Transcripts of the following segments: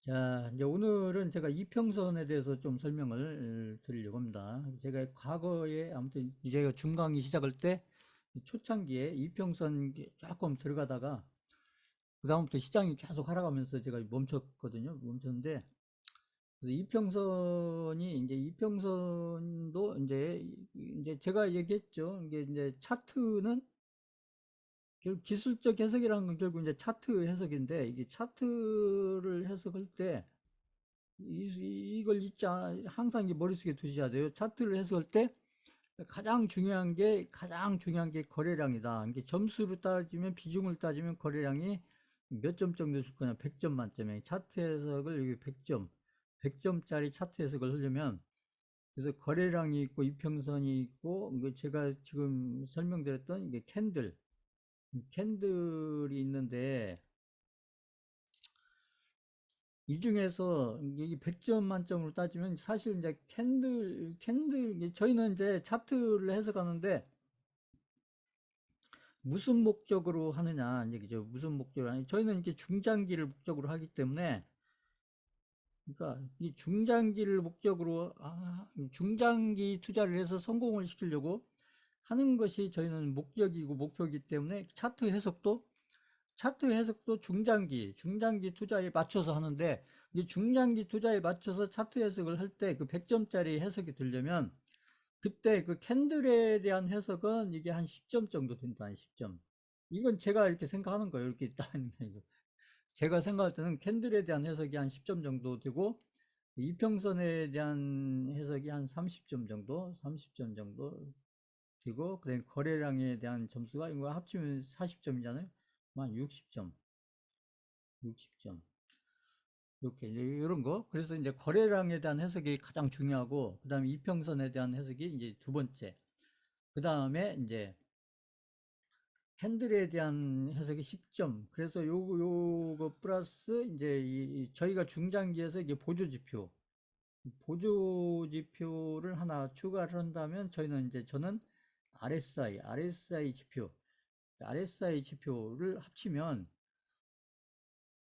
자, 이제 오늘은 제가 이평선에 대해서 좀 설명을 드리려고 합니다. 제가 과거에 아무튼 제가 중강의 시작할 때 초창기에 이평선 조금 들어가다가 그다음부터 시장이 계속 하락하면서 제가 멈췄거든요. 멈췄는데 그래서 이평선도 이제 제가 얘기했죠. 이게 이제 차트는 결국 기술적 해석이라는 건 결국 이제 차트 해석인데 이게 차트를 해석할 때 이걸 항상 머릿속에 두셔야 돼요. 차트를 해석할 때 가장 중요한 게 거래량이다. 이게 점수로 따지면 비중을 따지면 거래량이 몇 점 정도 줄 거냐? 100점 만점에 차트 해석을 여기 100점, 100점짜리 차트 해석을 하려면 그래서 거래량이 있고 이평선이 있고 제가 지금 설명드렸던 이게 캔들이 있는데 이 중에서 이 100점 만점으로 따지면 사실 이제 저희는 이제 차트를 해석하는데 무슨 목적으로 하느냐 얘기죠. 무슨 목적으로 하냐. 저희는 이렇게 중장기를 목적으로 하기 때문에 그러니까 이 중장기를 목적으로 중장기 투자를 해서 성공을 시키려고 하는 것이 저희는 목적이고 목표이기 때문에 차트 해석도 중장기 투자에 맞춰서 하는데 이 중장기 투자에 맞춰서 차트 해석을 할 때 그 100점짜리 해석이 되려면 그때 그 캔들에 대한 해석은 이게 한 10점 정도 된다. 한 10점. 이건 제가 이렇게 생각하는 거예요. 이렇게 있다는 게 제가 생각할 때는 캔들에 대한 해석이 한 10점 정도 되고 이평선에 대한 해석이 한 30점 정도 되고 그다음에 거래량에 대한 점수가 이거 합치면 40점이잖아요. 한 60점. 이렇게 이런 거. 그래서 이제 거래량에 대한 해석이 가장 중요하고 그다음에 이평선에 대한 해석이 이제 두 번째. 그다음에 이제 캔들에 대한 해석이 10점. 그래서 요거 플러스 이제 저희가 중장기에서 이게 보조지표를 하나 추가를 한다면 저는 RSI 지표를 합치면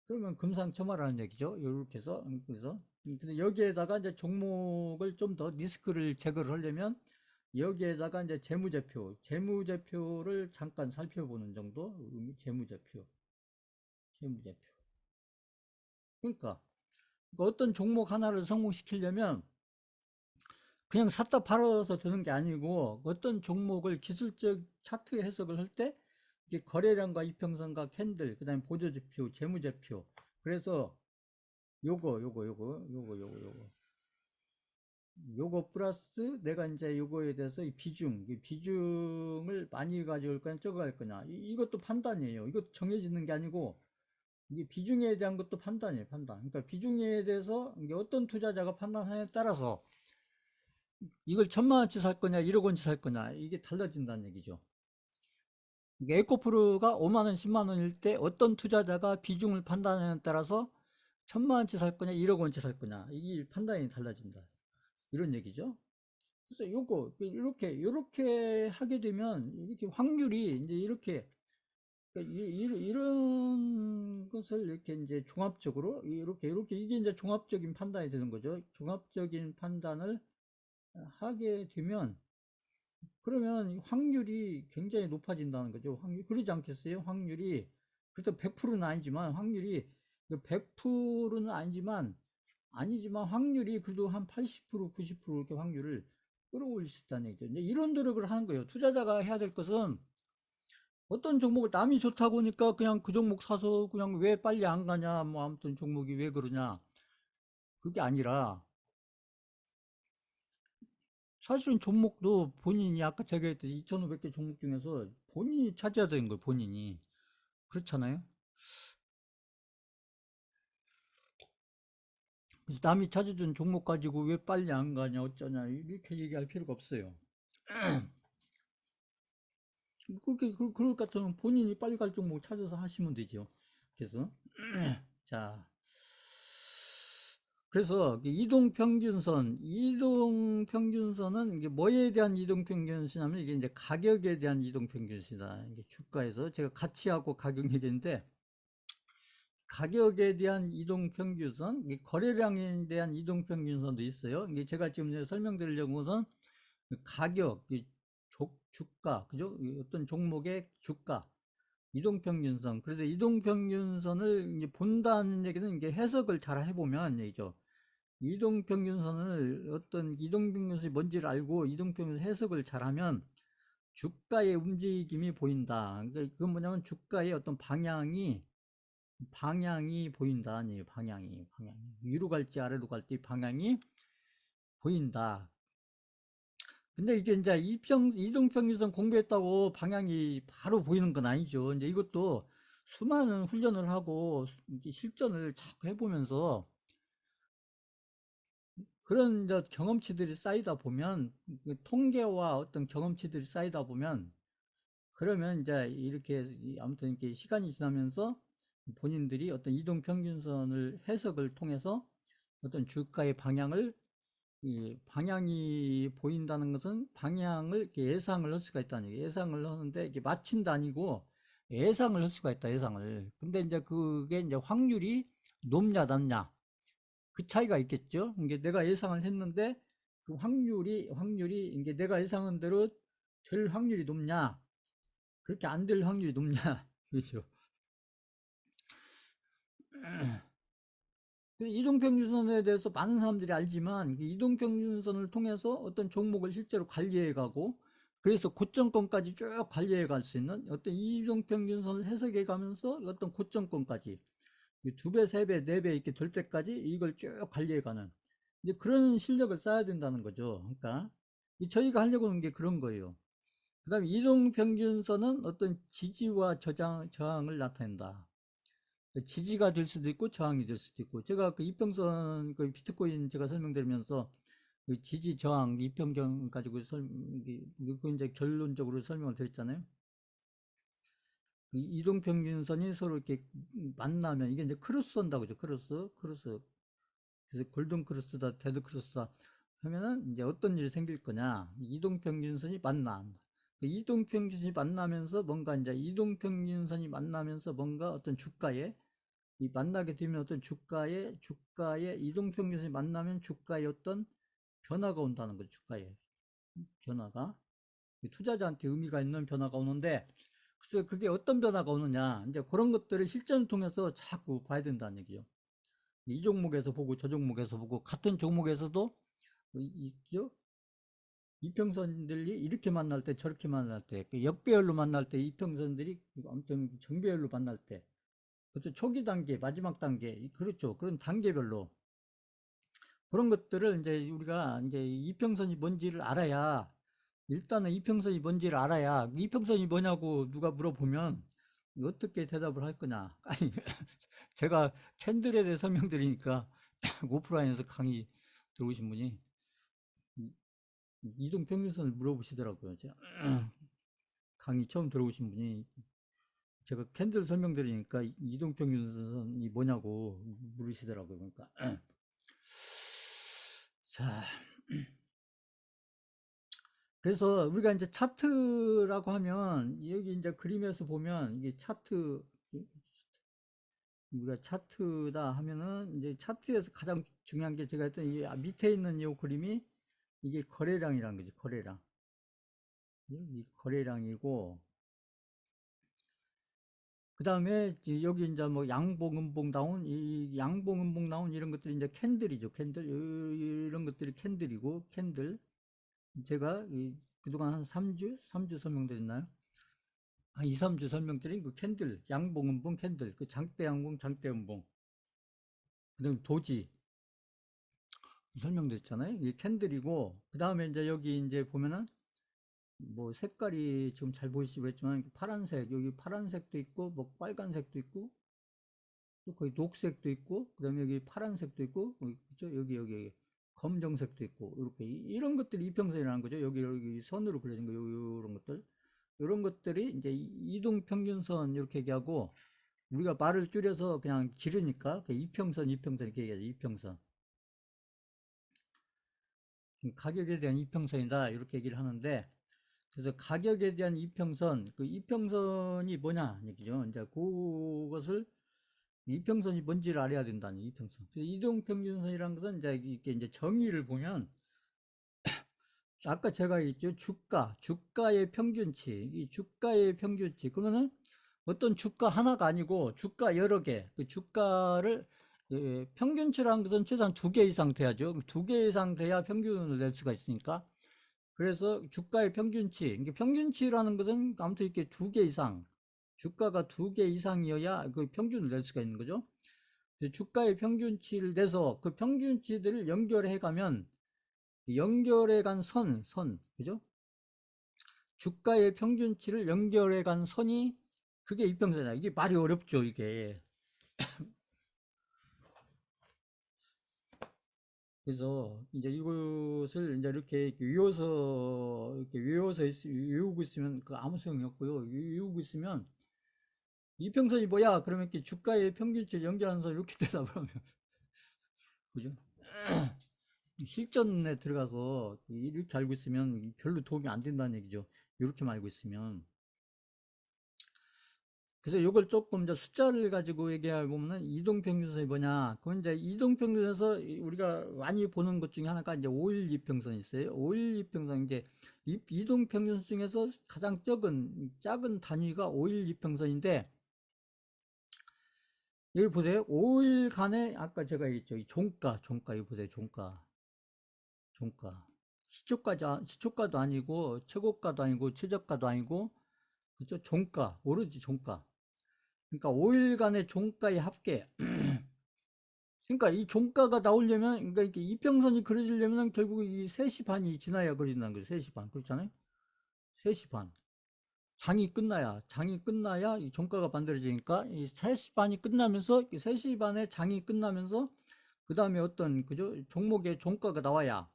그러면 금상첨화라는 얘기죠. 이렇게 해서 그래서 근데 여기에다가 이제 종목을 좀 더 리스크를 제거를 하려면 여기에다가 이제 재무제표를 잠깐 살펴보는 정도. 재무제표. 그러니까 어떤 종목 하나를 성공시키려면 그냥 샀다 팔아서 되는 게 아니고 어떤 종목을 기술적 차트 해석을 할 때 이게 거래량과 이평선과 캔들, 그다음에 보조지표, 재무제표. 그래서 요거 플러스 내가 이제 요거에 대해서 이 비중을 많이 가져올 거냐 적어 갈 거냐 이것도 판단이에요. 이것도 정해지는 게 아니고 이게 비중에 대한 것도 판단이에요. 판단. 그러니까 비중에 대해서 이게 어떤 투자자가 판단하냐에 따라서 이걸 1,000만 원치 살 거냐 1억 원치 살 거냐 이게 달라진다는 얘기죠. 이게 에코프로가 5만 원, 10만 원일 때 어떤 투자자가 비중을 판단하냐에 따라서 1,000만 원치 살 거냐 1억 원치 살 거냐 이게 판단이 달라진다. 이런 얘기죠. 그래서 요거 이렇게 하게 되면 이렇게 확률이 이제 이렇게 그러니까 이런 것을 이렇게 이제 종합적으로 이렇게 이게 이제 종합적인 판단이 되는 거죠. 종합적인 판단을 하게 되면 그러면 확률이 굉장히 높아진다는 거죠. 그러지 않겠어요? 확률이 그래도 100%는 아니지만 확률이 100%는 아니지만 확률이 그래도 한 80%, 90% 이렇게 확률을 끌어올릴 수 있다는 얘기죠. 이제 이런 노력을 하는 거예요. 투자자가 해야 될 것은 어떤 종목을 남이 좋다고 하니까 그냥 그 종목 사서 그냥 왜 빨리 안 가냐, 뭐 아무튼 종목이 왜 그러냐. 그게 아니라 사실은 종목도 본인이 아까 제가 했듯이 2,500개 종목 중에서 본인이 찾아야 되는 거예요, 본인이. 그렇잖아요. 그래서 남이 찾아준 종목 가지고 왜 빨리 안 가냐, 어쩌냐, 이렇게 얘기할 필요가 없어요. 그럴 것 같으면 본인이 빨리 갈 종목 찾아서 하시면 되죠. 그래서, 자, 그래서 이동평균선은 이게 뭐에 대한 이동평균선이냐면 이게 이제 가격에 대한 이동평균선이다. 이게 주가에서 제가 가치하고 가격 얘기했는데 가격에 대한 이동평균선, 거래량에 대한 이동평균선도 있어요. 이게 제가 지금 설명드리려고 우선 가격, 주가, 그죠? 어떤 종목의 주가, 이동평균선. 그래서 이동평균선을 이제 본다는 얘기는 이게 해석을 잘 해보면 얘기죠. 이동평균선을 어떤 이동평균선이 뭔지를 알고 이동평균선 해석을 잘하면 주가의 움직임이 보인다. 그러니까 그건 뭐냐면 주가의 어떤 방향이 보인다 아니에요. 방향이 위로 갈지 아래로 갈지 방향이 보인다. 근데 이게 이제 이동평균선 공부했다고 방향이 바로 보이는 건 아니죠. 이제 이것도 수많은 훈련을 하고 실전을 자꾸 해보면서 그런 이제 경험치들이 쌓이다 보면 통계와 어떤 경험치들이 쌓이다 보면 그러면 이제 이렇게 아무튼 이렇게 시간이 지나면서 본인들이 어떤 이동평균선을 해석을 통해서 어떤 주가의 방향을 이 방향이 보인다는 것은 방향을 이렇게 예상을 할 수가 있다는 얘기예요. 예상을 하는데 이게 맞춘다 아니고 예상을 할 수가 있다. 예상을. 근데 이제 그게 이제 확률이 높냐 낮냐 그 차이가 있겠죠. 이게 내가 예상을 했는데 그 확률이 이게 내가 예상한 대로 될 확률이 높냐 그렇게 안 될 확률이 높냐 그렇죠. 이동평균선에 대해서 많은 사람들이 알지만 이동평균선을 통해서 어떤 종목을 실제로 관리해 가고 그래서 고점권까지 쭉 관리해 갈 수 있는 어떤 이동평균선을 해석해 가면서 어떤 고점권까지 두 배, 세 배, 네 배 이렇게 될 때까지 이걸 쭉 관리해 가는 이제 그런 실력을 쌓아야 된다는 거죠. 그러니까 저희가 하려고 하는 게 그런 거예요. 그 다음에 이동평균선은 어떤 지지와 저항을 나타낸다. 지지가 될 수도 있고 저항이 될 수도 있고 제가 그 이평선 그 비트코인 제가 설명드리면서 그 지지 저항 이평경 가지고 그 이제 결론적으로 설명을 드렸잖아요. 그 이동평균선이 서로 이렇게 만나면 이게 이제 크로스 한다고 그죠. 크로스. 그래서 골든 크로스다, 데드 크로스다 하면은 이제 어떤 일이 생길 거냐. 이동평균선이 만나. 그 이동평균선이 만나면서 뭔가 이제 이동평균선이 만나면서 뭔가 어떤 주가에 이 만나게 되면 어떤 주가의 이동평균선이 만나면 주가의 어떤 변화가 온다는 거죠. 주가의 변화가 투자자한테 의미가 있는 변화가 오는데 그래서 그게 어떤 변화가 오느냐 이제 그런 것들을 실전을 통해서 자꾸 봐야 된다는 얘기죠. 이 종목에서 보고 저 종목에서 보고 같은 종목에서도 있죠. 이평선들이 이렇게 만날 때 저렇게 만날 때 역배열로 만날 때 이평선들이 아무튼 정배열로 만날 때 그것도 초기 단계, 마지막 단계, 그렇죠. 그런 단계별로. 그런 것들을 이제 우리가 이제 이평선이 뭔지를 알아야, 일단은 이평선이 뭔지를 알아야, 이평선이 뭐냐고 누가 물어보면 어떻게 대답을 할 거냐. 아니, 제가 캔들에 대해 설명드리니까 오프라인에서 강의 들어오신 분이 이동평균선을 물어보시더라고요. 강의 처음 들어오신 분이 제가 캔들 설명드리니까 이동평균선이 뭐냐고 물으시더라고요. 그러니까 자, 그래서 우리가 이제 차트라고 하면 여기 이제 그림에서 보면 이게 차트 우리가 차트다 하면은 이제 차트에서 가장 중요한 게 제가 했던 이 밑에 있는 이 그림이 이게 거래량이라는 거지. 거래량. 이 거래량이고 그 다음에 여기 이제 뭐 양봉, 음봉 나온 이 양봉, 음봉 나온 이런 것들이 이제 캔들이죠. 캔들 이런 것들이 캔들이고 캔들 제가 그동안 한 3주 설명드렸나요? 한 2, 3주 설명드린 그 캔들, 양봉, 음봉 캔들, 그 장대 양봉, 장대 음봉, 그 다음에 도지 설명드렸잖아요. 이게 캔들이고, 그 다음에 이제 여기 이제 보면은 뭐 색깔이 지금 잘 보이시겠지만 파란색, 여기 파란색도 있고, 뭐 빨간색도 있고, 또 거기 녹색도 있고, 그 다음에 여기 파란색도 있고, 그죠? 여기 검정색도 있고, 이렇게 이런 것들이 이평선이라는 거죠. 여기 선으로 그려진 거, 요런 것들. 이런 것들이 이제 이동평균선 이렇게 얘기하고 우리가 말을 줄여서 그냥 길으니까 그 이평선 이렇게 얘기하죠. 이평선. 가격에 대한 이평선이다 이렇게 얘기를 하는데 그래서 가격에 대한 이평선 그 이평선이 뭐냐 얘기죠. 이제 그것을 이평선이 뭔지를 알아야 된다는 이평선. 이동평균선이라는 것은 이제 이게 이제 정의를 보면 아까 제가 있죠 주가의 평균치, 이 주가의 평균치. 그러면은 어떤 주가 하나가 아니고 주가 여러 개, 그 주가를 평균치라는 것은 최소한 2개 이상 돼야죠. 2개 이상 돼야 평균을 낼 수가 있으니까. 그래서 주가의 평균치, 이게 평균치라는 것은 아무튼 이렇게 2개 이상, 주가가 2개 이상이어야 그 평균을 낼 수가 있는 거죠. 주가의 평균치를 내서 그 평균치들을 연결해 가면 연결해 간 그죠? 주가의 평균치를 연결해 간 선이 그게 이평선이야. 이게 말이 어렵죠, 이게. 그래서 이제 이것을 이제 이렇게 외우고 있으면 그 아무 소용이 없고요. 외우고 있으면 이평선이 뭐야? 그러면 이렇게 주가의 평균치를 연결하는 선 이렇게 대답을 하면 그죠? 실전에 들어가서 이렇게 알고 있으면 별로 도움이 안 된다는 얘기죠. 이렇게만 알고 있으면. 그래서 이걸 조금 이제 숫자를 가지고 얘기해 보면은 이동평균선이 뭐냐? 그건 이제 이동평균에서 우리가 많이 보는 것 중에 하나가 이제 5일 이평선이 있어요. 5일 이평선 이제 이동평균선 중에서 가장 작은 단위가 5일 이평선인데 여기 보세요. 5일간의 아까 제가 얘기했죠. 이 종가 여기 보세요. 종가. 시초가도 아니고 최고가도 아니고 최저가도 아니고 그죠? 종가. 오로지 종가. 그러니까 5일간의 종가의 합계. 그러니까 이 종가가 나오려면 그러니까 이렇게 이평선이 그려지려면 결국 이 3시 반이 지나야 그린다는 거죠. 3시 반. 그렇잖아요. 3시 반. 장이 끝나야 이 종가가 만들어지니까 이 3시 반이 끝나면서 3시 반에 장이 끝나면서 그다음에 어떤 그죠? 종목의 종가가 나와야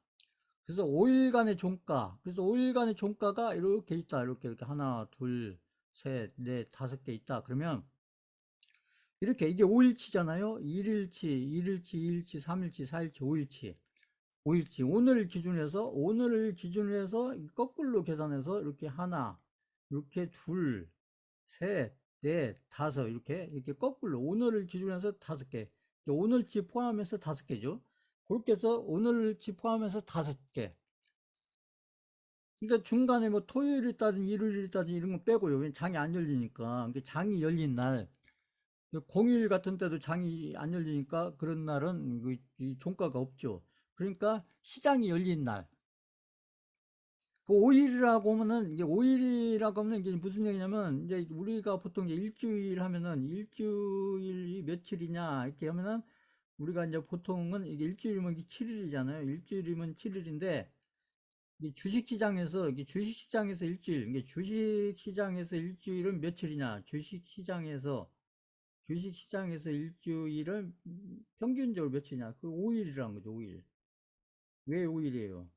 그래서 5일간의 종가. 그래서 5일간의 종가가 이렇게 있다. 이렇게 하나, 둘, 셋, 넷, 5개 있다. 그러면 이렇게 이게 5일치잖아요. 1일치, 2일치, 3일치, 4일치, 5일치. 오늘을 기준으로 해서 거꾸로 계산해서 이렇게 하나, 이렇게 둘, 셋, 넷, 다섯 이렇게 거꾸로 오늘을 기준으로 해서 5개. 오늘치 포함해서 5개죠. 그렇게 해서 오늘치 포함해서 5개. 그러니까 중간에 뭐 토요일이 있다든 일요일이 있다든 이런 거 빼고요. 장이 안 열리니까. 장이 열린 날, 공휴일 같은 때도 장이 안 열리니까 그런 날은 이 종가가 없죠. 그러니까 시장이 열린 날. 그 5일이라고 하면은, 이게 5일이라고 하면 이게 무슨 얘기냐면, 이제 우리가 보통 이제 일주일 하면은, 일주일이 며칠이냐, 이렇게 하면은, 우리가 이제 보통은 이게 일주일이면 7일이잖아요. 일주일이면 7일인데, 이 주식시장에서 일주일, 이게 주식시장에서 일주일은 며칠이냐, 주식시장에서 일주일은 평균적으로 며칠이냐, 그 5일이라는 거죠, 5일. 왜 5일이에요?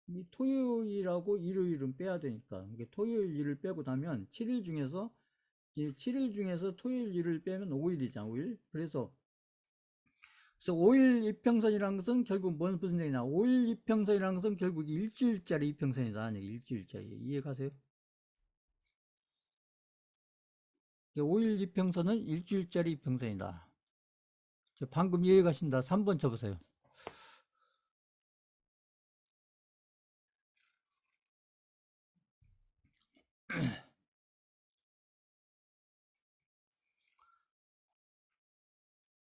이 토요일하고 일요일은 빼야 되니까. 이게 토요일, 일을 빼고 나면 7일 중에서, 이 7일 중에서 토요일, 일을 빼면 5일이잖아, 5일. 그래서 5일 이평선이라는 것은 결국 무슨 얘기냐. 5일 이평선이라는 것은 결국 일주일짜리 이평선이다. 일주일짜리. 이해가세요? 5일 이평선은 일주일짜리 이평선이다. 방금 이해가신다. 3번 쳐보세요.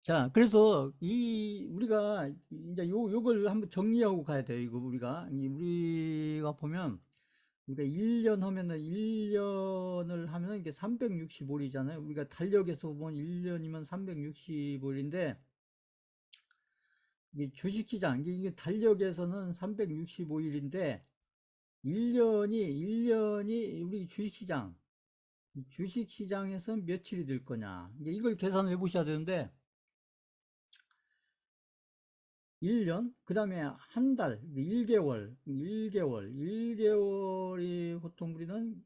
자, 그래서 우리가 이제 요걸 한번 정리하고 가야 돼요. 이거 우리가 보면 우리가 1년을 하면은 이게 365일이잖아요. 우리가 달력에서 보면 1년이면 365일인데 이게 주식시장 이게 달력에서는 365일인데 1년이 우리 주식시장에서 며칠이 될 거냐. 이걸 계산을 해 보셔야 되는데 1년, 그 다음에 한 달, 1개월이 보통 우리는,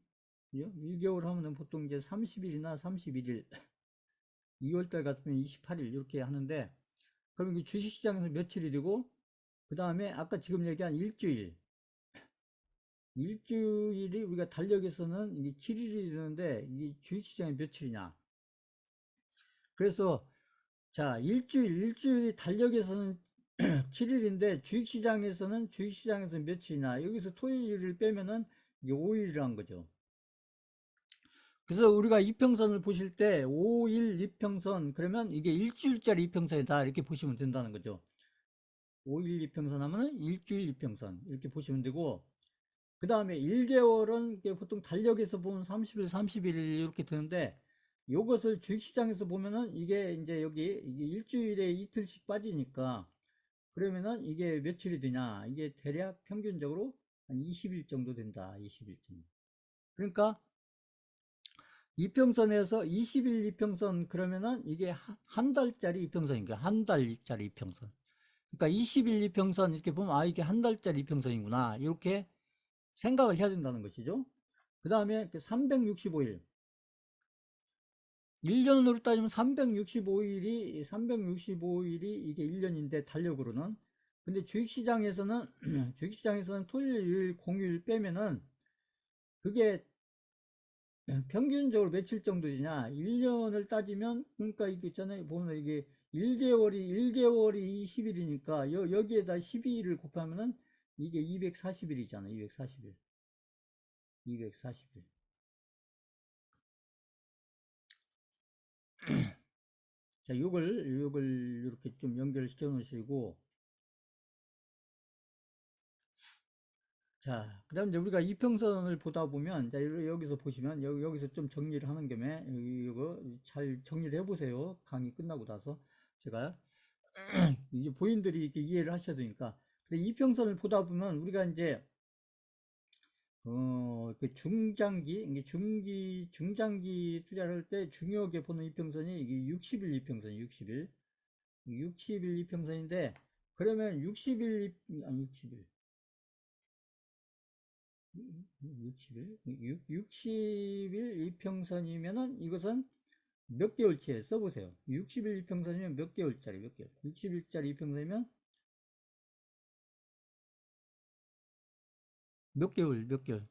1개월 하면은 보통 이제 30일이나 31일, 2월달 같으면 28일 이렇게 하는데, 그럼 이 주식시장에서 며칠이 되고, 그 다음에 아까 지금 얘기한 일주일이 우리가 달력에서는 이게 7일이 되는데, 이 주식시장이 며칠이냐. 그래서 자, 일주일이 달력에서는 7일인데 주식시장에서는 며칠이나 여기서 토요일을 빼면은 이게 5일이란 거죠. 그래서 우리가 이평선을 보실 때 5일 이평선 그러면 이게 일주일짜리 이평선이다 이렇게 보시면 된다는 거죠. 5일 이평선 하면은 일주일 이평선 이렇게 보시면 되고, 그 다음에 1개월은 보통 달력에서 보면 30일 31일 이렇게 되는데, 요것을 주식시장에서 보면은 이게 이제 여기 이게 일주일에 이틀씩 빠지니까 그러면은 이게 며칠이 되냐, 이게 대략 평균적으로 한 20일 정도 된다. 20일 정도. 그러니까 이평선에서 20일 이평선 그러면은 이게 한 달짜리 이평선이니까 한 달짜리 이평선. 그러니까 20일 이평선 이렇게 보면 아 이게 한 달짜리 이평선이구나 이렇게 생각을 해야 된다는 것이죠. 그 다음에 365일 1년으로 따지면 365일이 이게 1년인데 달력으로는. 근데 주식시장에서는 주식시장에서는 토요일 공휴일 빼면은 그게 평균적으로 며칠 정도 되냐, 1년을 따지면, 그러니까 이게 있잖아요. 보면 이게 1개월이 20일이니까 여기에다 12일을 곱하면은 이게 240일이잖아. 240일. 240일. 자, 요걸 이렇게 좀 연결시켜 놓으시고, 자, 그 다음 이제 우리가 이평선을 보다 보면, 자, 여기서 보시면, 여기서 좀 정리를 하는 겸에, 이거 잘 정리를 해보세요. 강의 끝나고 나서. 제가, 이제 보인들이 이렇게 이해를 하셔야 되니까. 근데 이평선을 보다 보면, 우리가 이제, 그 중장기, 이게 중장기 투자를 할 때 중요하게 보는 이평선이 이게 60일 이평선이 60일. 60일 이평선인데, 그러면 60일, 60일 이평선이면은 이것은 몇 개월치에 써보세요. 60일 이평선이면 몇 개월짜리, 몇 개월. 60일짜리 이평선이면 몇 개월.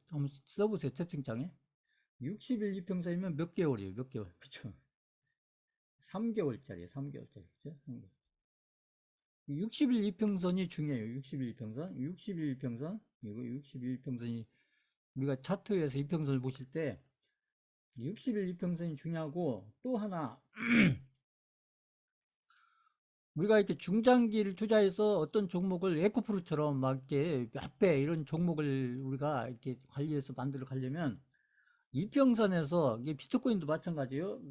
한번 써보세요. 채팅창에. 60일 이평선이면 몇 개월이에요, 몇 개월. 그쵸? 3개월짜리, 3개월짜리. 그죠? 3개월. 60일 이평선이 중요해요. 60일 이평선. 60일 이평선. 이거 60일 이평선이 우리가 차트에서 이평선을 보실 때 60일 이평선이 중요하고, 또 하나 우리가 이렇게 중장기를 투자해서 어떤 종목을 에코프로처럼 막 이렇게 몇 배 이런 종목을 우리가 이렇게 관리해서 만들어 가려면 이평선에서, 이게 비트코인도 마찬가지예요.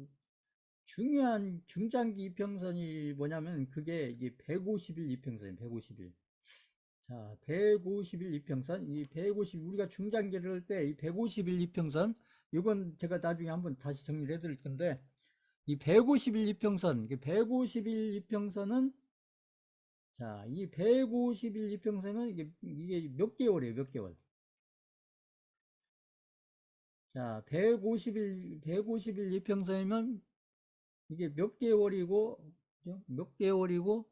중요한 중장기 이평선이 뭐냐면 그게 이게 150일 이평선이에요. 150일. 자, 150일 이평선. 이 150, 우리가 중장기를 할 때 이 150일 이평선, 이건 제가 나중에 한번 다시 정리를 해 드릴 건데, 이 150일 이평선, 150일 이평선은, 자, 이 150일 이평선은 이게 몇 개월이에요, 몇 개월. 자, 150일 이평선이면 이게 몇 개월이고, 그죠? 몇 개월이고,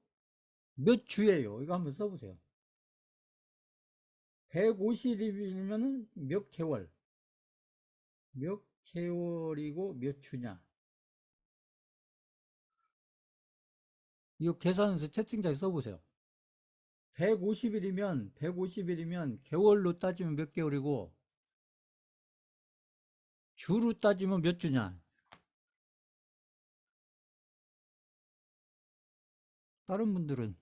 몇 주예요. 이거 한번 써보세요. 150일이면은 몇 개월, 몇 개월이고 몇 주냐. 이거 계산해서 채팅창에 써보세요. 150일이면 개월로 따지면 몇 개월이고, 주로 따지면 몇 주냐. 다른 분들은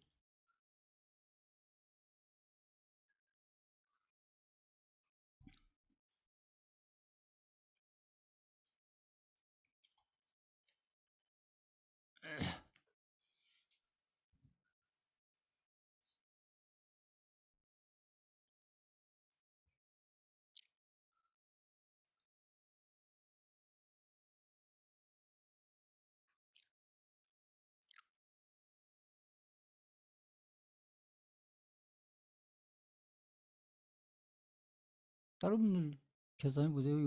다른 분들 계산해 보세요.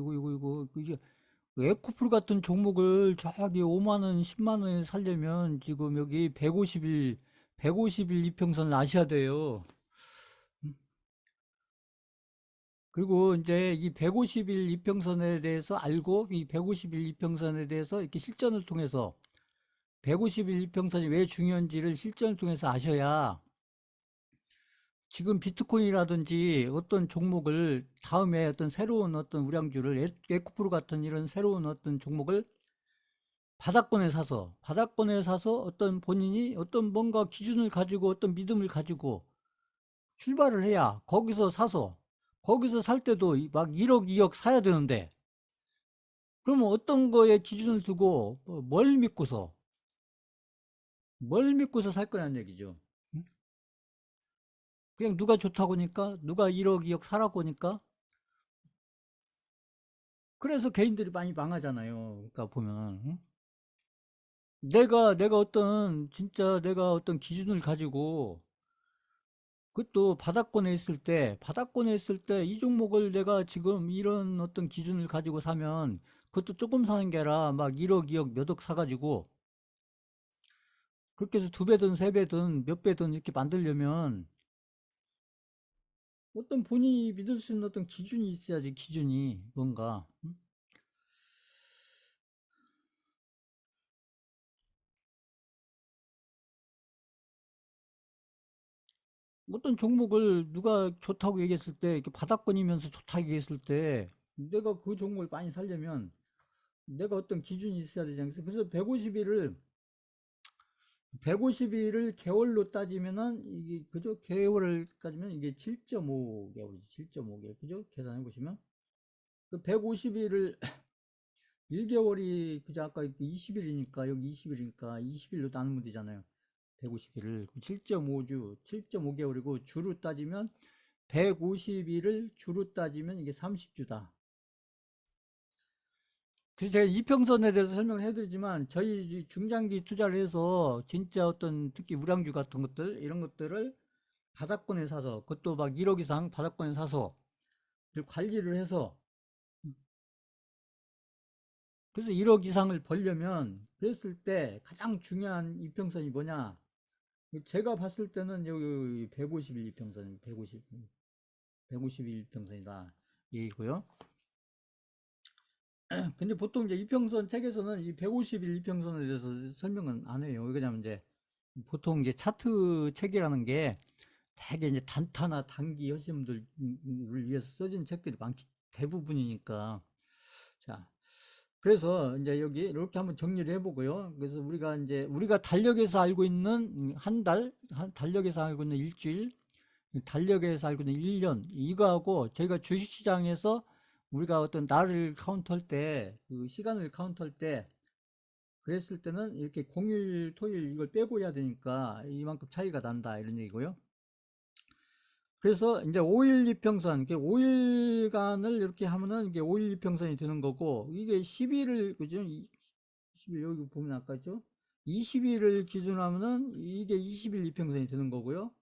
이게 에코풀 같은 종목을 저기 5만 원, 10만 원에 살려면 지금 여기 150일 이평선을 아셔야 돼요. 그리고 이제 이 150일 이평선에 대해서 알고, 이 150일 이평선에 대해서 이렇게 실전을 통해서 150일 이평선이 왜 중요한지를 실전을 통해서 아셔야 지금 비트코인이라든지 어떤 종목을 다음에 어떤 새로운 어떤 우량주를 에코프로 같은 이런 새로운 어떤 종목을 바닥권에 사서 어떤 본인이 어떤 뭔가 기준을 가지고 어떤 믿음을 가지고 출발을 해야 거기서 사서 거기서 살 때도 막 1억, 2억 사야 되는데 그러면 어떤 거에 기준을 두고 뭘 믿고서 살 거냐는 얘기죠. 응? 그냥 누가 좋다고 하니까 누가 1억, 2억 사라고 하니까 그래서 개인들이 많이 망하잖아요. 그러니까 보면 응? 내가 어떤 진짜 내가 어떤 기준을 가지고 그것도 바닥권에 있을 때 이 종목을 내가 지금 이런 어떤 기준을 가지고 사면 그것도 조금 사는 게 아니라 막 1억, 2억, 몇 억 사가지고 그렇게 해서 두 배든 세 배든 몇 배든 이렇게 만들려면 어떤 본인이 믿을 수 있는 어떤 기준이 있어야지, 기준이 뭔가. 응? 어떤 종목을 누가 좋다고 얘기했을 때, 이렇게 바닥권이면서 좋다고 얘기했을 때, 내가 그 종목을 많이 살려면 내가 어떤 기준이 있어야 되지 않겠어요? 그래서 150일을 개월로 따지면은 이게 그죠? 개월을 따지면 이게 7.5개월이지. 7.5개월. 그죠? 계산해 보시면 그 150일을 1개월이 그죠? 아까 20일이니까 여기 20일이니까 20일로 나누면 되잖아요. 150일을 7.5주, 7.5개월이고 주로 따지면 150일을 주로 따지면 이게 30주다. 그래서 제가 이평선에 대해서 설명을 해드리지만 저희 중장기 투자를 해서 진짜 어떤 특히 우량주 같은 것들 이런 것들을 바닥권에 사서 그것도 막 1억 이상 바닥권에 사서 관리를 해서 그래서 1억 이상을 벌려면 그랬을 때 가장 중요한 이평선이 뭐냐 제가 봤을 때는 여기 150일 이평선 150일 이평선이다 얘기고요. 근데 보통 이제 이평선 책에서는 이 150일 이평선에 대해서 설명은 안 해요. 왜냐면 이제 보통 이제 차트 책이라는 게 되게 이제 단타나 단기 하시는 분들을 위해서 써진 책들이 많기 대부분이니까. 자, 그래서 이제 여기 이렇게 한번 정리를 해보고요. 그래서 우리가 달력에서 알고 있는 한 달, 달력에서 알고 있는 일주일, 달력에서 알고 있는 1년, 이거하고 저희가 주식시장에서 우리가 어떤 날을 카운트할 때, 그 시간을 카운트할 때, 그랬을 때는 이렇게 공휴일, 토요일 이걸 빼고 해야 되니까 이만큼 차이가 난다, 이런 얘기고요. 그래서 이제 5일 이평선, 5일간을 이렇게 하면은 이게 5일 이평선이 되는 거고, 이게 10일을, 그죠? 10일 여기 보면 아까죠? 20일을 기준으로 하면은 이게 20일 이평선이 되는 거고요.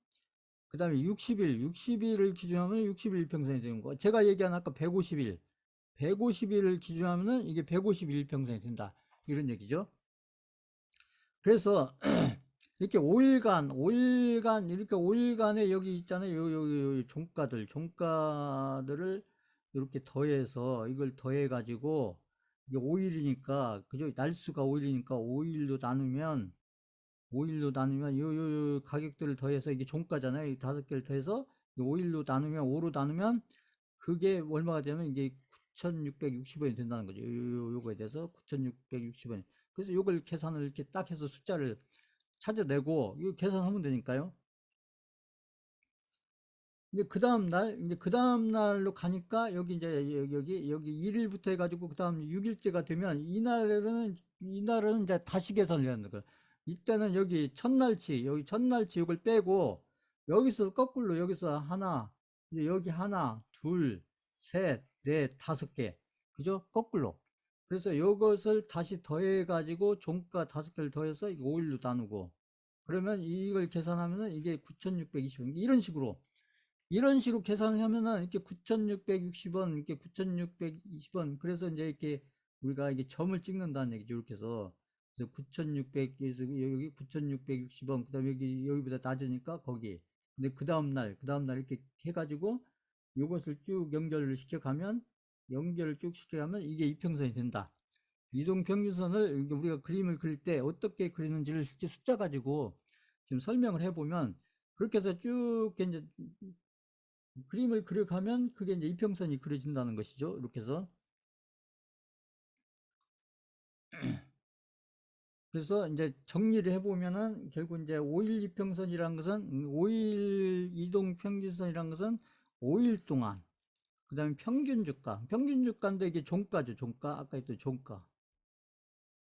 그 다음에 60일을 기준하면 60일 이평선이 되는 거. 제가 얘기한 아까 150일을 기준하면은 이게 150일 이평선이 된다. 이런 얘기죠. 그래서 이렇게 5일간, 이렇게 5일간에 여기 있잖아요. 요 종가들을 이렇게 더해서, 이걸 더해가지고, 이게 5일이니까, 그죠? 날수가 5일이니까 5일로 나누면, 요 가격들을 더해서, 이게 종가잖아요. 이 5개를 더해서, 5일로 나누면, 5로 나누면, 그게 얼마가 되면 이게 9,660원이 된다는 거죠. 요거에 대해서 9,660원. 그래서 요걸 계산을 이렇게 딱 해서 숫자를 찾아내고 이거 계산하면 되니까요. 이제 그 다음 날로 가니까 여기 이제 여기 1일부터 해가지고 그 다음 6일째가 되면 이날은 이제 다시 계산을 해야 하는 거예요. 이때는 여기 첫날치 이걸 빼고 여기서 거꾸로 여기서 하나, 이제 여기 하나, 둘, 셋, 넷, 5개. 그죠? 거꾸로. 그래서 이것을 다시 더해가지고 종가 5개를 더해서 5일로 나누고 그러면 이걸 계산하면은 이게 9,620원. 이런 식으로 계산을 하면은 이렇게 9,660원, 이렇게 9,620원. 그래서 이제 이렇게 우리가 이게 점을 찍는다는 얘기죠. 이렇게 해서. 그래서 9,600에서 여기 9,660원. 그다음에 여기보다 낮으니까 거기. 근데 그 다음 날 이렇게 해가지고 이것을 쭉 연결을 시켜가면 이게 이평선이 된다. 이동평균선을 우리가 그림을 그릴 때 어떻게 그리는지를 실제 숫자 가지고 지금 설명을 해보면, 그렇게 해서 쭉 이제 그림을 그려가면 그게 이제 이평선이 그려진다는 것이죠. 이렇게 해서. 그래서 이제 정리를 해보면은 결국 이제 5일 이평선이라는 것은 5일 이동 평균선이라는 것은 5일 동안, 그 다음에 평균 주가, 평균 주가인데 이게 종가죠. 종가. 아까 했던 종가.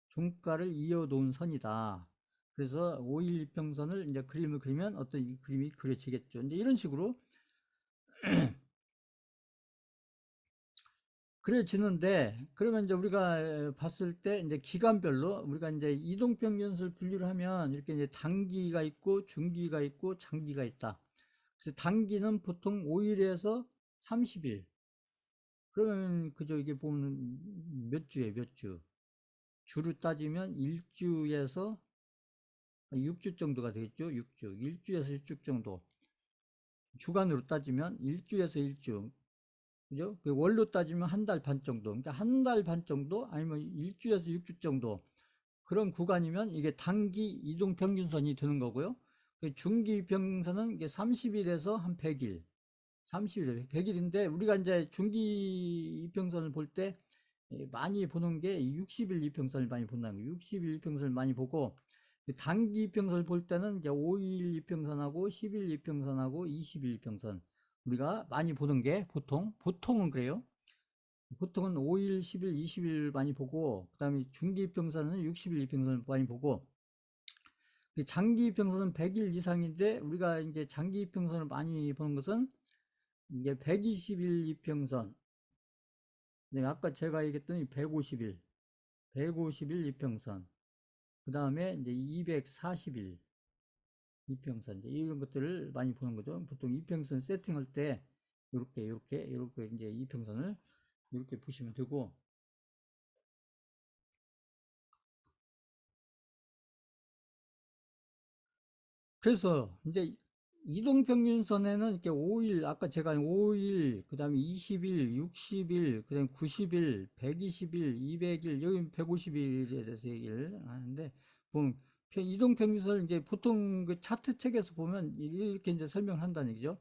종가를 이어놓은 선이다. 그래서 5일 이평선을 이제 그림을 그리면 어떤 이 그림이 그려지겠죠. 이제 이런 식으로 그려지는데, 그러면 이제 우리가 봤을 때 이제 기간별로 우리가 이제 이동평균선을 분류를 하면 이렇게 이제 단기가 있고 중기가 있고 장기가 있다. 그래서 단기는 보통 5일에서 30일. 그러면 그저 이게 보면 몇 주에 몇 주. 주로 따지면 1주에서 6주 정도가 되겠죠. 6주. 1주에서 6주 정도. 주간으로 따지면 1주에서 1주. 그죠? 그 월로 따지면 한 달 반 정도. 그러니까 한 달 반 정도 아니면 1주에서 6주 정도. 그런 구간이면 이게 단기 이동 평균선이 되는 거고요. 그 중기 평균선은 이게 30일에서 한 100일. 30일, 100일인데 우리가 이제 중기 이평선을 볼 때 많이 보는 게 60일 이평선을 많이 본다는 거예요. 60일 이평선을 많이 보고, 그 단기 이평선을 볼 때는 이제 5일 이평선하고 10일 이평선하고 20일 이평선 우리가 많이 보는 게 보통은 그래요. 보통은 5일, 10일, 20일 많이 보고, 그 다음에 중기 이평선은 60일 이평선을 많이 보고, 그 장기 이평선은 100일 이상인데 우리가 이제 장기 이평선을 많이 보는 것은 이게 120일 이평선, 아까 제가 얘기했던 150일, 150일 이평선, 그 다음에 이제 240일 이평선, 이제 이런 것들을 많이 보는 거죠. 보통 이평선 세팅할 때 이렇게 이제 이평선을 이렇게 보시면 되고, 그래서 이제 이동평균선에는 이렇게 5일, 아까 제가 5일, 그 다음에 20일, 60일, 그 다음에 90일, 120일, 200일, 여기 150일에 대해서 얘기를 하는데, 보면 이동평균선을 이제 보통 그 차트 책에서 보면 이렇게 이제 설명을 한다는 얘기죠.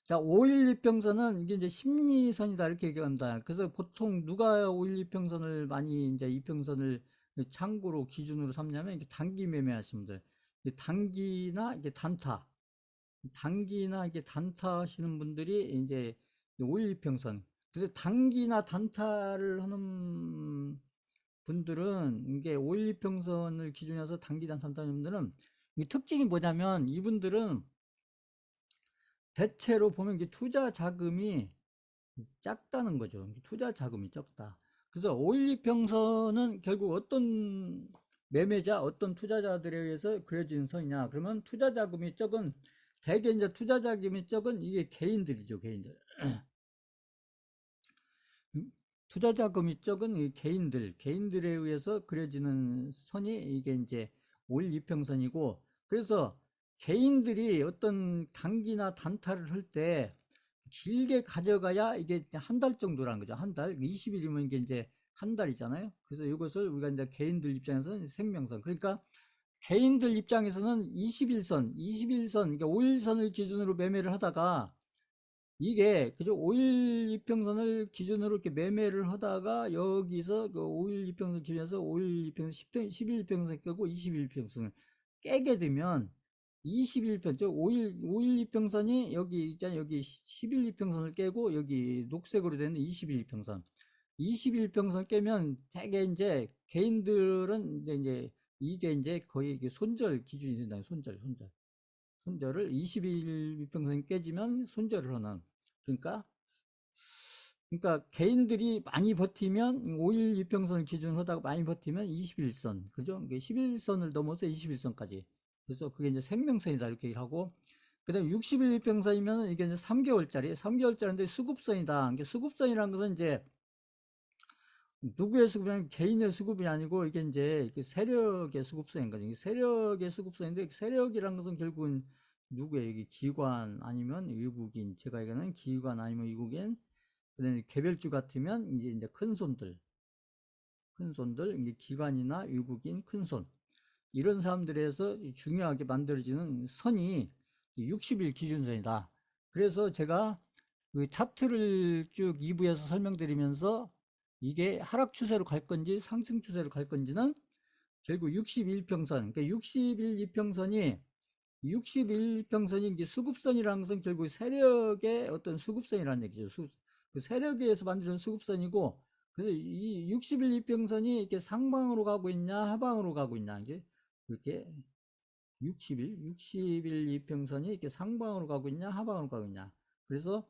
자, 5일 이평선은 이게 이제 심리선이다 이렇게 얘기합니다. 그래서 보통 누가 5일 이평선을 많이 이제 이평선을 참고로 기준으로 삼냐면 이게 단기 매매하시는 분들, 단기나 이게 단기나 이게 단타 하시는 분들이 이제 5일 이평선. 그래서 단기나 단타를 하는 분들은 이게 5일 이평선을 기준으로 해서 단기나 단타 하는 분들은 이 특징이 뭐냐면, 이분들은 대체로 보면 이게 투자 자금이 작다는 거죠. 투자 자금이 적다. 그래서 5일 이평선은 결국 어떤 매매자, 어떤 투자자들에 의해서 그려진 선이냐? 그러면 투자 자금이 적은, 대개 이제 투자 자금이 적은 이게 개인들이죠, 개인들. 투자 자금이 적은 이 개인들에 의해서 그려지는 선이 이게 이제 5일 이평선이고, 그래서 개인들이 어떤 단기나 단타를 할 때 길게 가져가야 이게 한 달 정도라는 거죠. 한 달. 20일이면 이게 이제 한 달이잖아요. 그래서 이것을 우리가 이제 개인들 입장에서는 생명선. 그러니까 개인들 입장에서는 21선, 21선, 그러니까 5일선을 기준으로 매매를 하다가, 이게 그죠, 5일 이평선을 기준으로 이렇게 매매를 하다가 여기서 그 5일 이평선 기준에서 5일 이평선, 10일 이평선 깨고 20일 이평선을 깨게 되면, 21평, 저 5일 이평선이 여기 있잖아요. 여기 11 이평선을 깨고 여기 녹색으로 되는 21 이평선. 21 이평선 깨면 대개 이제 개인들은 이제 이게 이제 거의 이게 손절 기준이 된다. 손절을 21 이평선이 깨지면 손절을 하는. 그러니까 개인들이 많이 버티면 5일 이평선을 기준으로 하다가 많이 버티면 21선, 그죠? 11선을 넘어서 21선까지. 그래서 그게 이제 생명선이다 이렇게 하고, 그다음에 60일 이평선이면 이게 이제 3개월짜리인데 수급선이다. 이게 수급선이라는 것은 이제 누구의 수급이냐면 개인의 수급이 아니고, 이게 이제 이렇게 세력의 수급선인 거죠. 세력의 수급선인데, 세력이라는 것은 결국은 누구의, 이게 기관 아니면 외국인, 제가 얘기하는 기관 아니면 외국인, 그다음에 개별주 같으면 이제 큰 손들, 이제 기관이나 외국인 큰 손, 이런 사람들에서 중요하게 만들어지는 선이 60일 기준선이다. 그래서 제가 그 차트를 쭉 2부에서 설명드리면서 이게 하락 추세로 갈 건지 상승 추세로 갈 건지는 결국 61평선, 그러니까 60일 이평선이 60일 이평선이 이제 수급선이라는 것은 결국 세력의 어떤 수급선이라는 얘기죠. 그 세력에 의해서 만드는 수급선이고, 그래서 이 60일 이평선이 이렇게 상방으로 가고 있냐, 하방으로 가고 있냐, 이제 이렇게 60일 이평선이 이렇게 상방으로 가고 있냐, 하방으로 가고 있냐. 그래서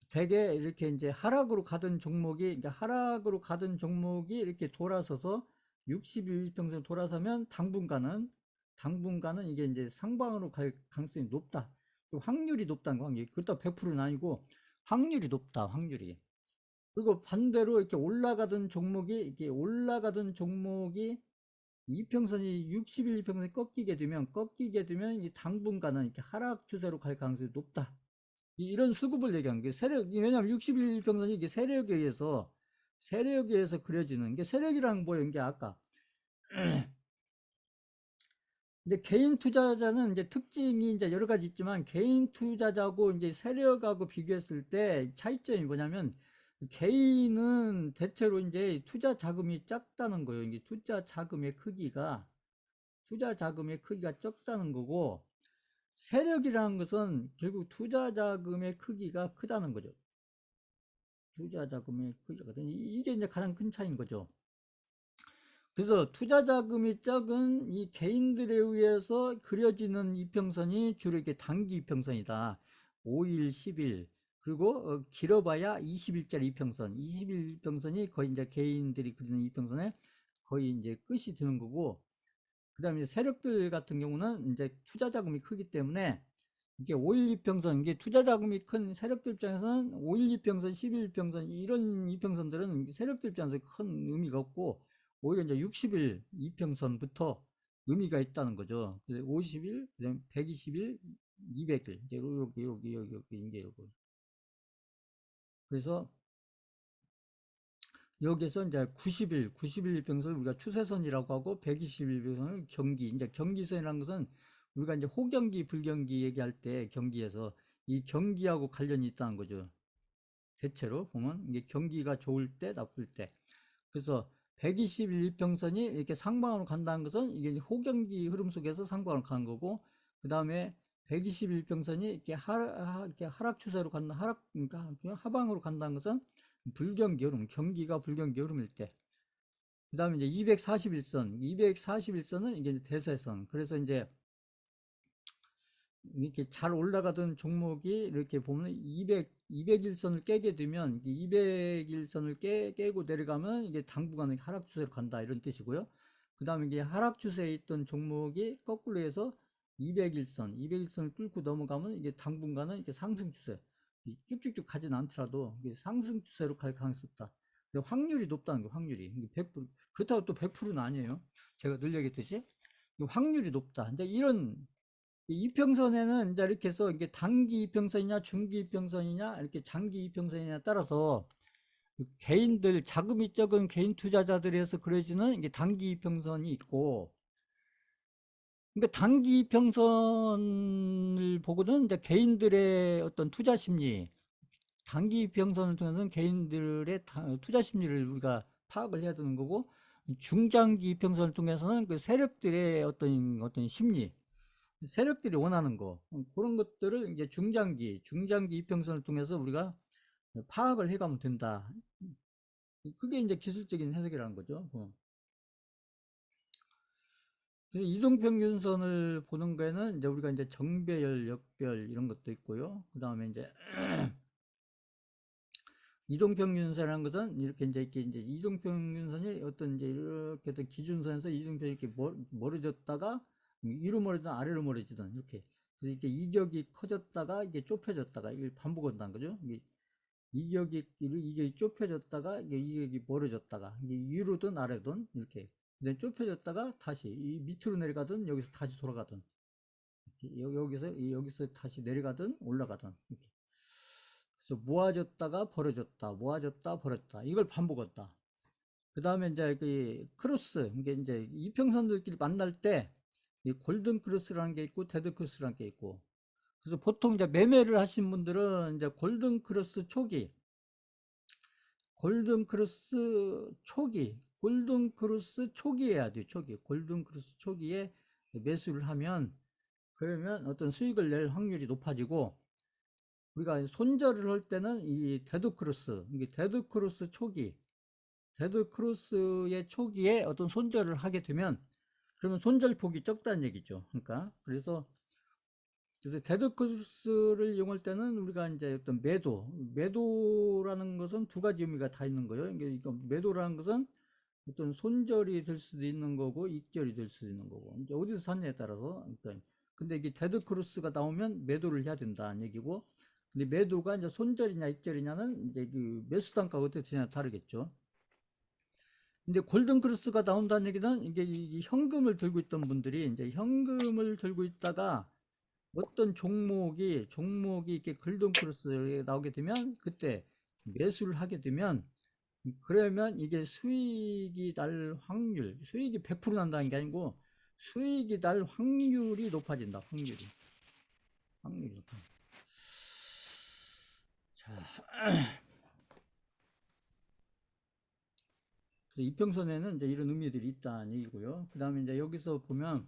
대개 이렇게 이제 하락으로 가던 종목이, 이제 하락으로 가던 종목이 이렇게 돌아서서 60일 이평선 돌아서면 당분간은 이게 이제 상방으로 갈 가능성이 높다. 확률이 높다는 거, 확률이. 그렇다고 100%는 아니고, 확률이 높다, 확률이. 그리고 반대로 이렇게 올라가던 종목이 이평선이 60일 이평선이 꺾이게 되면 이 당분간은 이렇게 하락 추세로 갈 가능성이 높다. 이런 수급을 얘기한 게 왜냐하면 60일 이평선이 이게 세력에 의해서 그려지는 게, 세력이랑 뭐인 게 아까. 근데 개인 투자자는 이제 특징이 이제 여러 가지 있지만, 개인 투자자고 이제 세력하고 비교했을 때 차이점이 뭐냐면, 개인은 대체로 이제 투자 자금이 작다는 거예요. 이게 투자 자금의 크기가 적다는 거고, 세력이라는 것은 결국 투자 자금의 크기가 크다는 거죠. 투자 자금의 크기거든요. 이게 이제 가장 큰 차이인 거죠. 그래서 투자 자금이 적은 이 개인들에 의해서 그려지는 이평선이 주로 이렇게 단기 이평선이다. 5일, 10일, 그리고 길어봐야 20일짜리 이평선. 20일 이평선이 거의 이제 개인들이 그리는 이평선에 거의 이제 끝이 되는 거고, 그 다음에 세력들 같은 경우는 이제 투자 자금이 크기 때문에 이게 5일 이평선, 이게 투자 자금이 큰 세력들 입장에서는 5일 이평선, 10일 이평선, 이런 이평선들은 세력들 입장에서 큰 의미가 없고, 오히려 이제 60일 이평선부터 의미가 있다는 거죠. 50일, 그다음에 120일, 200일, 이제 이렇게 이제 이렇게. 그래서 여기서 이제 90일 이평선을 우리가 추세선이라고 하고, 120일 이평선을 이제 경기선이라는 것은 우리가 이제 호경기, 불경기 얘기할 때 경기에서 이 경기하고 관련이 있다는 거죠. 대체로 보면 이게 경기가 좋을 때, 나쁠 때. 그래서 120일 이평선이 이렇게 상방으로 간다는 것은 이게 호경기 흐름 속에서 상방으로 가는 거고, 그 다음에 120일 이평선이 이렇게 하락 추세로 간다, 그러니까 하방으로 간다는 것은 불경기 흐름, 경기가 불경기 흐름일 때. 그 다음에 이제 241선은 이게 대세선. 그래서 이제 이렇게 잘 올라가던 종목이 이렇게 보면 200일선을 깨게 되면, 200일선을 깨고 내려가면 이게 당분간은 하락 추세로 간다, 이런 뜻이고요. 그 다음에 이게 하락 추세에 있던 종목이 거꾸로 해서 200일선을 뚫고 넘어가면 이게 당분간은 이게 상승 추세, 쭉쭉쭉 가진 않더라도 이게 상승 추세로 갈 가능성이 있다. 확률이 높다는 거예요, 확률이. 100%, 그렇다고 또 100%는 아니에요. 제가 늘 얘기했듯이 확률이 높다. 근데 이런 이평선에는 이제 이렇게 해서 이게 단기 이평선이냐, 중기 이평선이냐, 이렇게 장기 이평선이냐 따라서 개인들, 자금이 적은 개인 투자자들에서 그려지는 이게 단기 이평선이 있고, 그러니까 단기 이평선을 보고는 이제 개인들의 어떤 투자 심리, 단기 이평선을 통해서는 개인들의 투자 심리를 우리가 파악을 해야 되는 거고, 중장기 이평선을 통해서는 그 세력들의 어떤 심리, 세력들이 원하는 거, 그런 것들을 이제 중장기 이평선을 통해서 우리가 파악을 해가면 된다. 그게 이제 기술적인 해석이라는 거죠. 그래서 이동평균선을 보는 거에는 이제 우리가 이제 정배열, 역별 이런 것도 있고요. 그 다음에 이제 이동평균선이라는 것은 이렇게 이제 이동평균선이 어떤 이제 이렇게 어떤 기준선에서 이동평균이 이렇게 멀어졌다가 위로 멀어지든 아래로 멀어지든 이렇게. 그래서 이렇게 이격이 커졌다가 이게 좁혀졌다가 이걸 반복한다는 거죠. 이격이 좁혀졌다가 이격이 멀어졌다가 이게 위로든 아래든 이렇게. 그다음에 좁혀졌다가 다시 밑으로 내려가든 여기서 다시 돌아가든, 여기서 다시 내려가든 올라가든 이렇게. 그래서 모아졌다가 벌어졌다, 모아졌다, 벌어졌다. 이걸 반복했다. 그 다음에 이제 그 크로스, 이게 이제 이평선들끼리 만날 때, 이 골든 크로스라는 게 있고, 데드 크로스라는 게 있고. 그래서 보통 이제 매매를 하신 분들은 이제 골든 크로스 초기, 골든 크로스 초기, 골든 크로스 초기에 해야 돼요. 초기. 골든 크로스 초기에 매수를 하면, 그러면 어떤 수익을 낼 확률이 높아지고, 우리가 손절을 할 때는 이 데드 크로스, 이게 데드 크로스 초기, 데드 크로스의 초기에 어떤 손절을 하게 되면, 그러면 손절폭이 적다는 얘기죠. 그러니까, 그래서 데드 크로스를 이용할 때는 우리가 이제 어떤 매도라는 것은 두 가지 의미가 다 있는 거예요. 이게 매도라는 것은 어떤 손절이 될 수도 있는 거고, 익절이 될 수도 있는 거고, 이제 어디서 샀냐에 따라서. 그러니까 근데 이게 데드 크로스가 나오면 매도를 해야 된다는 얘기고, 근데 매도가 이제 손절이냐 익절이냐는 이제 그 매수 단가가 어떻게 되냐 다르겠죠. 근데 골든 크로스가 나온다는 얘기는 이게 이 현금을 들고 있던 분들이 이제 현금을 들고 있다가 어떤 종목이 이렇게 골든 크로스에 나오게 되면 그때 매수를 하게 되면, 그러면 이게 수익이 날 확률, 수익이 100% 난다는 게 아니고 수익이 날 확률이 높아진다. 확률이 높아. 자, 이평선에는 이제 이런 의미들이 있다는 얘기고요. 그 다음에 이제 여기서 보면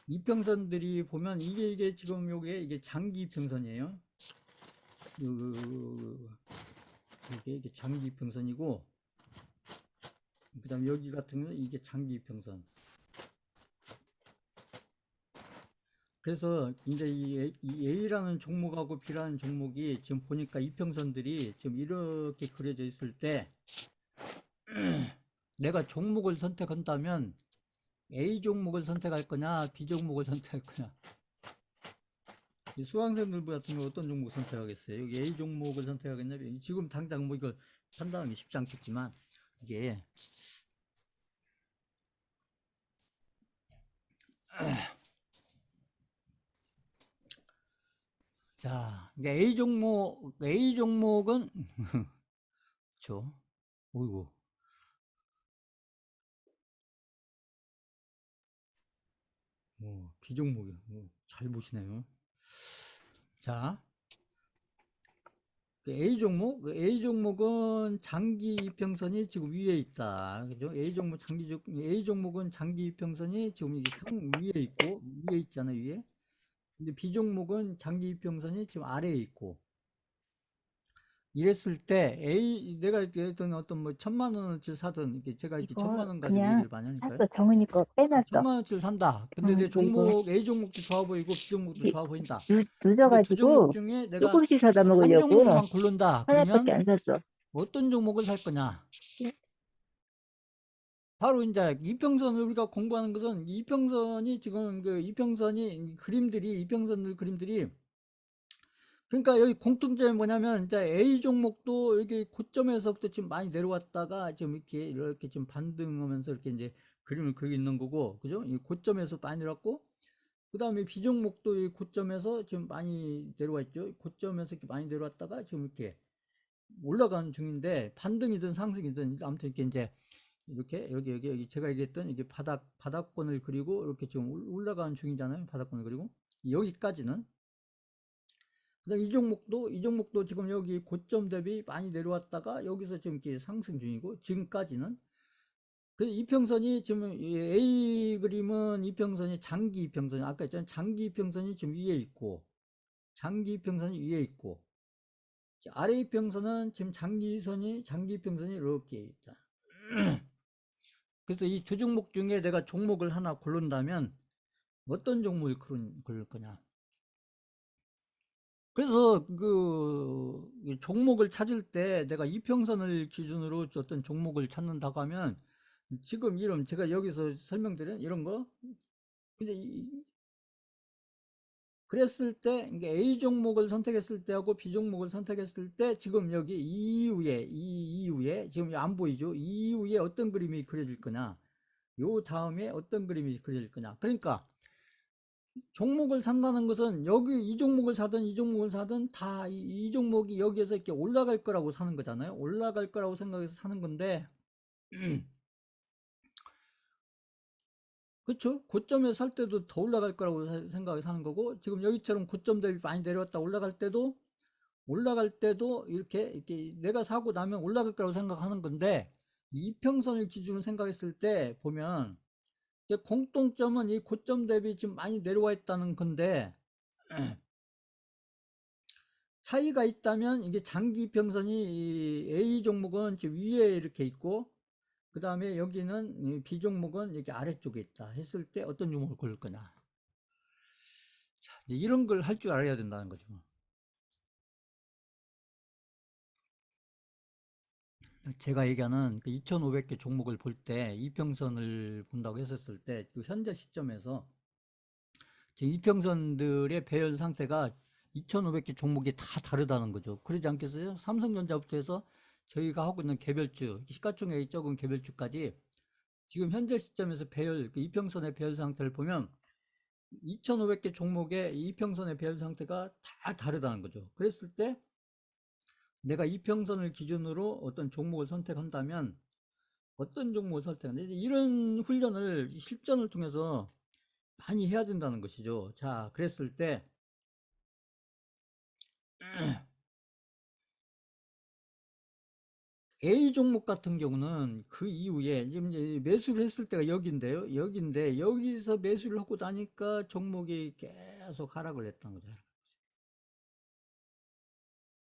이평선들이 보면 이게 지금 이게 장기 이평선이에요. 이게 장기 이평선이고, 그 다음에 여기 같은 경우는 이게 장기 이평선. 그래서 이제 이 A라는 종목하고 B라는 종목이 지금 보니까 이평선들이 지금 이렇게 그려져 있을 때 내가 종목을 선택한다면 A 종목을 선택할 거냐, B 종목을 선택할 거냐. 수강생들 같은 경우 어떤 종목 선택하겠어요? 여기 A 종목을 선택하겠냐? 지금 당장 뭐 이걸 판단하기 쉽지 않겠지만, 이게 자, 이제 A 종목은 저, 어이구, B 종목이 잘 보시네요. 자, 그 A 종목은 장기 이평선이 지금 위에 있다. 그죠? A 종목은 장기 이평선이 지금 이게 위에 있잖아요, 위에. 근데 B 종목은 장기 이평선이 지금 아래에 있고. 이랬을 때 내가 이렇게 했던 어떤 뭐 1,000만 원어치 사든, 이렇게 제가 이렇게 이거 1,000만 원 가지고 그냥 얘기를 많이 하니까요. 샀어. 정은이 거 빼놨어. 1,000만 원어치를 산다. 근데 내 이거 A 종목도 좋아 보이고 B 종목도 좋아 보인다. 근데 두 종목 늦어가지고 중에 내가 조금씩 사다 한 먹으려고 종목만 고른다. 하나밖에 그러면 안 샀어. 어떤 종목을 살 거냐? 바로 이제 이평선을 우리가 공부하는 것은, 이평선이 지금 그 이평선들 그림들이, 그러니까 여기 공통점이 뭐냐면 이제 A 종목도 여기 고점에서부터 지금 많이 내려왔다가 지금 이렇게 지금 반등하면서 이렇게 이제 그림을 그리고 있는 거고, 그죠? 이 고점에서 많이 내려왔고, 그 다음에 B 종목도 이 고점에서 지금 많이 내려와 있죠. 고점에서 이렇게 많이 내려왔다가 지금 이렇게 올라가는 중인데, 반등이든 상승이든 아무튼 이렇게 이제 이렇게 여기 제가 얘기했던 이게 바닥권을 그리고 이렇게 지금 올라가는 중이잖아요. 바닥권을 그리고 여기까지는. 그다음 이 종목도 지금 여기 고점 대비 많이 내려왔다가 여기서 지금 이렇게 상승 중이고, 지금까지는. 그래서 이평선이 지금 A 그림은 이평선이 장기 이평선이, 아까 했잖아요. 장기 이평선이 지금 위에 있고, 장기 이평선이 위에 있고, 아래 이평선은 지금 장기 이평선이 이렇게 있다. 그래서 이 두 종목 중에 내가 종목을 하나 고른다면 어떤 종목을 고를 거냐. 그래서 그 종목을 찾을 때 내가 이평선을 기준으로 어떤 종목을 찾는다고 하면, 지금 이런 제가 여기서 설명드린 이런 거, 근데 그랬을 때 이게 A 종목을 선택했을 때하고 B 종목을 선택했을 때 지금 여기 이후에 지금 안 보이죠? 이후에 어떤 그림이 그려질 거냐, 요 다음에 어떤 그림이 그려질 거냐. 그러니까 종목을 산다는 것은 여기 이 종목을 사든 이 종목을 사든 다 이 종목이 여기에서 이렇게 올라갈 거라고 사는 거잖아요. 올라갈 거라고 생각해서 사는 건데, 그쵸? 고점에 살 때도 더 올라갈 거라고 생각해서 사는 거고, 지금 여기처럼 고점 대비 많이 내려왔다 올라갈 때도 이렇게 내가 사고 나면 올라갈 거라고 생각하는 건데, 이평선을 기준으로 생각했을 때 보면 공통점은 이 고점 대비 지금 많이 내려와 있다는 건데, 차이가 있다면 이게 장기 이평선이 A 종목은 지금 위에 이렇게 있고, 그 다음에 여기는 B 종목은 이렇게 아래쪽에 있다 했을 때 어떤 종목을 고를 거냐. 자, 이런 걸 할 줄 알아야 된다는 거죠. 제가 얘기하는 그 2,500개 종목을 볼 때 이평선을 본다고 했었을 때 그 현재 시점에서 지금 이평선들의 배열 상태가 2,500개 종목이 다 다르다는 거죠. 그러지 않겠어요? 삼성전자부터 해서 저희가 하고 있는 개별주, 시가총액이 적은 개별주까지 지금 현재 시점에서 배열, 그 이평선의 배열 상태를 보면 2,500개 종목의 이평선의 배열 상태가 다 다르다는 거죠. 그랬을 때 내가 이평선을 기준으로 어떤 종목을 선택한다면 어떤 종목을 선택하는데 이런 훈련을 실전을 통해서 많이 해야 된다는 것이죠. 자, 그랬을 때 A 종목 같은 경우는 그 이후에 지금 이제 매수를 했을 때가 여기인데요. 여기인데 여기서 매수를 하고 나니까 종목이 계속 하락을 했다는 거죠.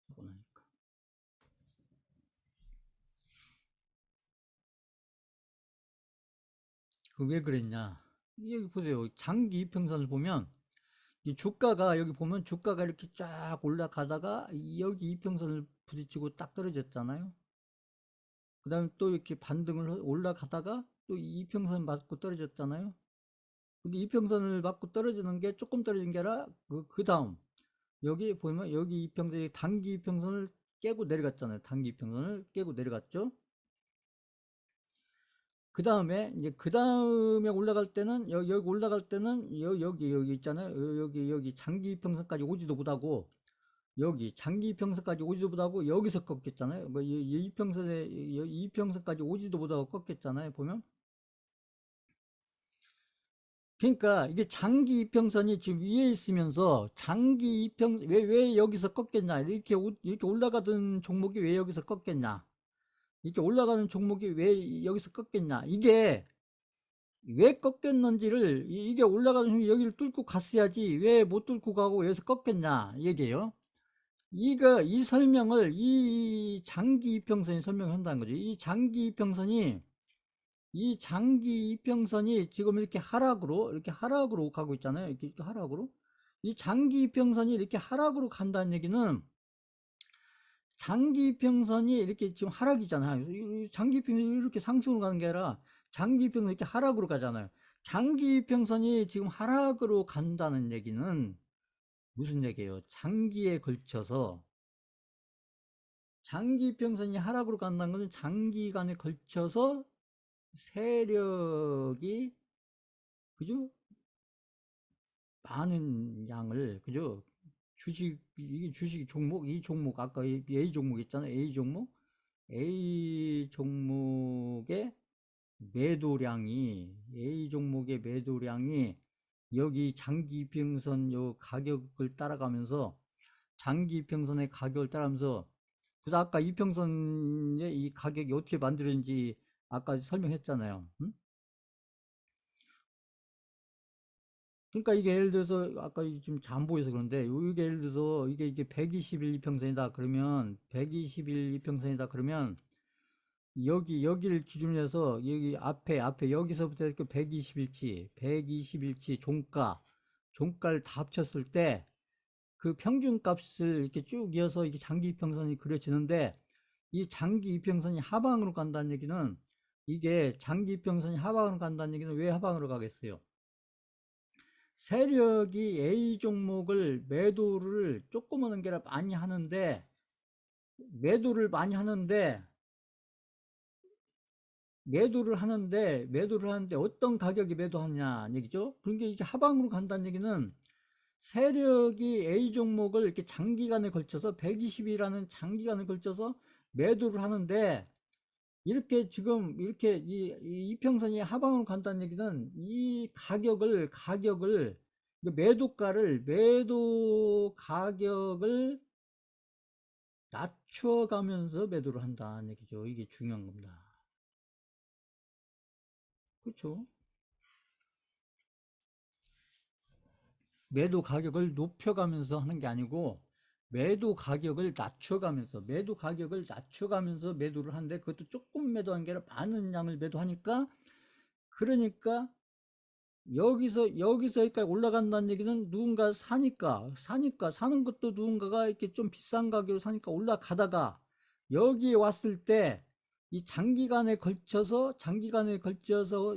하고 나니까. 그 왜 그랬냐? 여기 보세요. 장기 이평선을 보면 이 주가가 여기 보면 주가가 이렇게 쫙 올라가다가 여기 이평선을 부딪히고 딱 떨어졌잖아요. 그 다음에 또 이렇게 반등을 올라가다가 또 이평선 맞고 떨어졌잖아요. 근데 이평선을 맞고 떨어지는 게 조금 떨어진 게 아니라 그 다음 여기 보면 여기 이평선이 단기 이평선을 깨고 내려갔잖아요. 단기 이평선을 깨고 내려갔죠. 그 다음에 이제 그 다음에 올라갈 때는 여기 올라갈 때는 여기 있잖아요. 여기 장기 이평선까지 오지도 못하고 여기 장기 이평선까지 오지도 못하고 여기서 꺾였잖아요. 뭐 이 이평선에 이평선까지 오지도 못하고 꺾였잖아요. 보면 그러니까 이게 장기 이평선이 지금 위에 있으면서 장기 이평 왜 여기서 꺾였냐 이렇게 올라가던 종목이 왜 여기서 꺾였냐 이렇게 올라가는 종목이 왜 여기서 꺾였냐 이게 왜 꺾였는지를 이게 올라가는 종목이 여기를 뚫고 갔어야지 왜 못 뚫고 가고 여기서 꺾였냐 얘기예요. 이 설명을 이 장기 이평선이 설명한다는 거죠. 이 장기 이평선이 지금 이렇게 하락으로 가고 있잖아요. 이렇게 하락으로. 이 장기 이평선이 이렇게 하락으로 간다는 얘기는 장기 이평선이 이렇게 지금 하락이잖아요. 장기 이평선이 이렇게 상승으로 가는 게 아니라 장기 이평선이 이렇게 하락으로 가잖아요. 장기 이평선이 지금 하락으로 간다는 얘기는 무슨 얘기예요? 장기 이평선이 하락으로 간다는 것은 장기간에 걸쳐서 세력이 그죠? 많은 양을 그죠? 주식 종목 이 종목 아까 A 종목 있잖아요. A 종목의 A 종목의 매도량이 여기 장기 이평선 요 가격을 따라가면서 장기 이평선의 가격을 따라가면서 그래서 아까 이평선의 이 가격이 어떻게 만들어진지 아까 설명했잖아요. 응? 그러니까 이게 예를 들어서 아까 지금 잘 보여서 그런데 이게 예를 들어서 이게 120일 이평선이다 그러면 120일 이평선이다 그러면 여기를 기준으로 해서 여기 앞에 여기서부터 이렇게 120일치 종가를 다 합쳤을 때 그 평균 값을 이렇게 쭉 이어서 이게 장기 이평선이 그려지는데 이 장기 이평선이 하방으로 간다는 얘기는 이게 장기 이평선이 하방으로 간다는 얘기는 왜 하방으로 가겠어요? 세력이 A 종목을 매도를 조금 하는 게 아니라 많이 하는데 매도를 많이 하는데 매도를 하는데 어떤 가격에 매도하냐 얘기죠. 그러니까 이게 하방으로 간다는 얘기는 세력이 A 종목을 이렇게 장기간에 걸쳐서 120이라는 장기간에 걸쳐서 매도를 하는데, 이렇게 지금 이렇게 이 이평선이 하방으로 간다는 얘기는 이 가격을 매도 가격을 낮춰가면서 매도를 한다는 얘기죠. 이게 중요한 겁니다. 그렇죠. 매도 가격을 높여가면서 하는 게 아니고 매도 가격을 낮춰가면서 매도를 하는데, 그것도 조금 매도한 게 아니라 많은 양을 매도하니까, 그러니까 여기서 여기까지 올라간다는 얘기는 누군가 사는 것도 누군가가 이렇게 좀 비싼 가격으로 사니까 올라가다가 여기에 왔을 때 이 장기간에 걸쳐서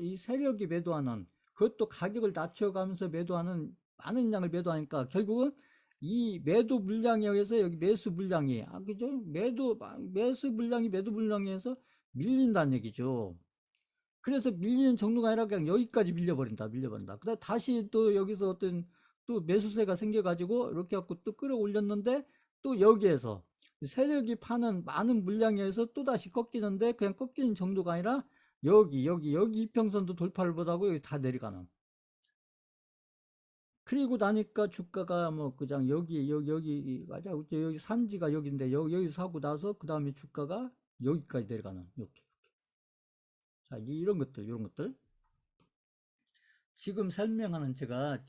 이 세력이 매도하는, 그것도 가격을 낮춰가면서 매도하는, 많은 양을 매도하니까 결국은 이 매도 물량에 의해서 여기 매수 물량이, 그죠? 매수 물량에 의해서 밀린다는 얘기죠. 그래서 밀리는 정도가 아니라 그냥 여기까지 밀려버린다. 그다음 다시 또 여기서 어떤 또 매수세가 생겨가지고 이렇게 갖고 또 끌어올렸는데, 또 여기에서 세력이 파는 많은 물량에 의해서 또 다시 꺾이는데, 그냥 꺾이는 정도가 아니라 여기 이평선도 돌파를 못하고 여기 다 내려가는. 그리고 나니까 주가가 뭐 그냥 여기 맞아, 여기 산지가 여기인데 여기 사고 나서 그 다음에 주가가 여기까지 내려가는, 이렇게. 자, 이런 것들 지금 설명하는, 제가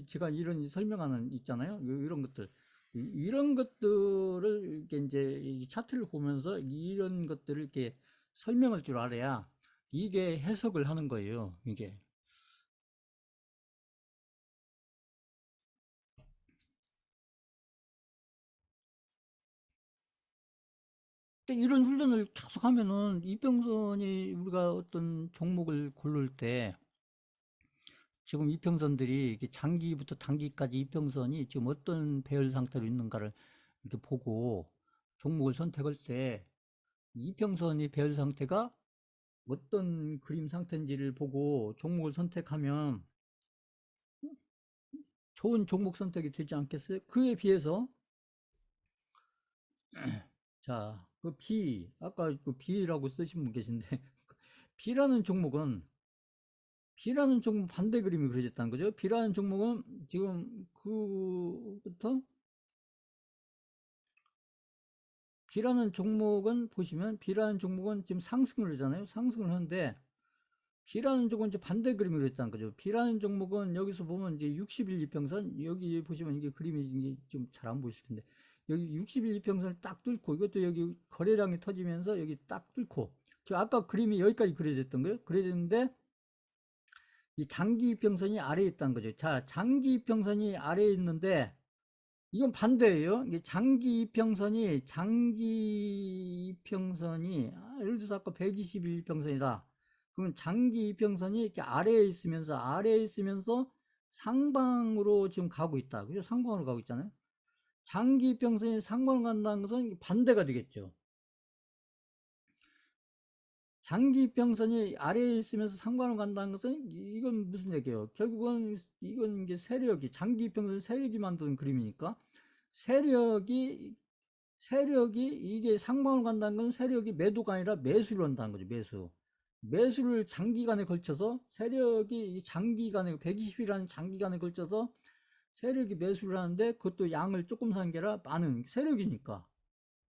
제가 이런 설명하는 있잖아요. 이런 것들, 이런 것들을 이렇게 이제 이 차트를 보면서 이런 것들을 이렇게 설명할 줄 알아야 이게 해석을 하는 거예요. 이게 이런 훈련을 계속 하면은 이평선이, 우리가 어떤 종목을 고를 때 지금 이평선들이 이게 장기부터 단기까지 이평선이 지금 어떤 배열 상태로 있는가를 이렇게 보고 종목을 선택할 때 이평선이 배열 상태가 어떤 그림 상태인지를 보고 종목을 선택하면 좋은 종목 선택이 되지 않겠어요? 그에 비해서 자, 아까 그 B라고 쓰신 분 계신데 B라는 종목은 B라는 종목 반대 그림이 그려졌다는 거죠. B라는 종목은 지금 그부터 B라는 종목은 보시면 B라는 종목은 지금 상승을 하잖아요. 상승을 하는데 B라는 종목은 이제 반대 그림이 그렸다는 거죠. B라는 종목은 여기서 보면 이제 60일 이평선, 여기 보시면 이게 그림이 이게 좀 잘 안 보이실 텐데, 여기 60일 이평선을 딱 뚫고, 이것도 여기 거래량이 터지면서 여기 딱 뚫고, 저 아까 그림이 여기까지 그려졌던 거예요. 그려졌는데 이 장기 이평선이 아래에 있다는 거죠. 자, 장기 이평선이 아래에 있는데 이건 반대예요. 이게 장기 이평선이 예를 들어서 아까 121 이평선이다. 그러면 장기 이평선이 이렇게 아래에 있으면서 상방으로 지금 가고 있다. 그죠? 상방으로 가고 있잖아요. 장기 이평선이 상방으로 간다는 것은 반대가 되겠죠. 장기 이평선이 아래에 있으면서 상방으로 간다는 것은 이건 무슨 얘기예요? 결국은 이건 이게 장기 이평선 세력이 만드는 그림이니까, 세력이 세력이 이게 상방으로 간다는 건 세력이 매도가 아니라 매수를 한다는 거죠. 매수를 장기간에 걸쳐서 세력이 장기간에 120이라는 장기간에 걸쳐서 세력이 매수를 하는데, 그것도 양을 조금 산 게 아니라 많은 세력이니까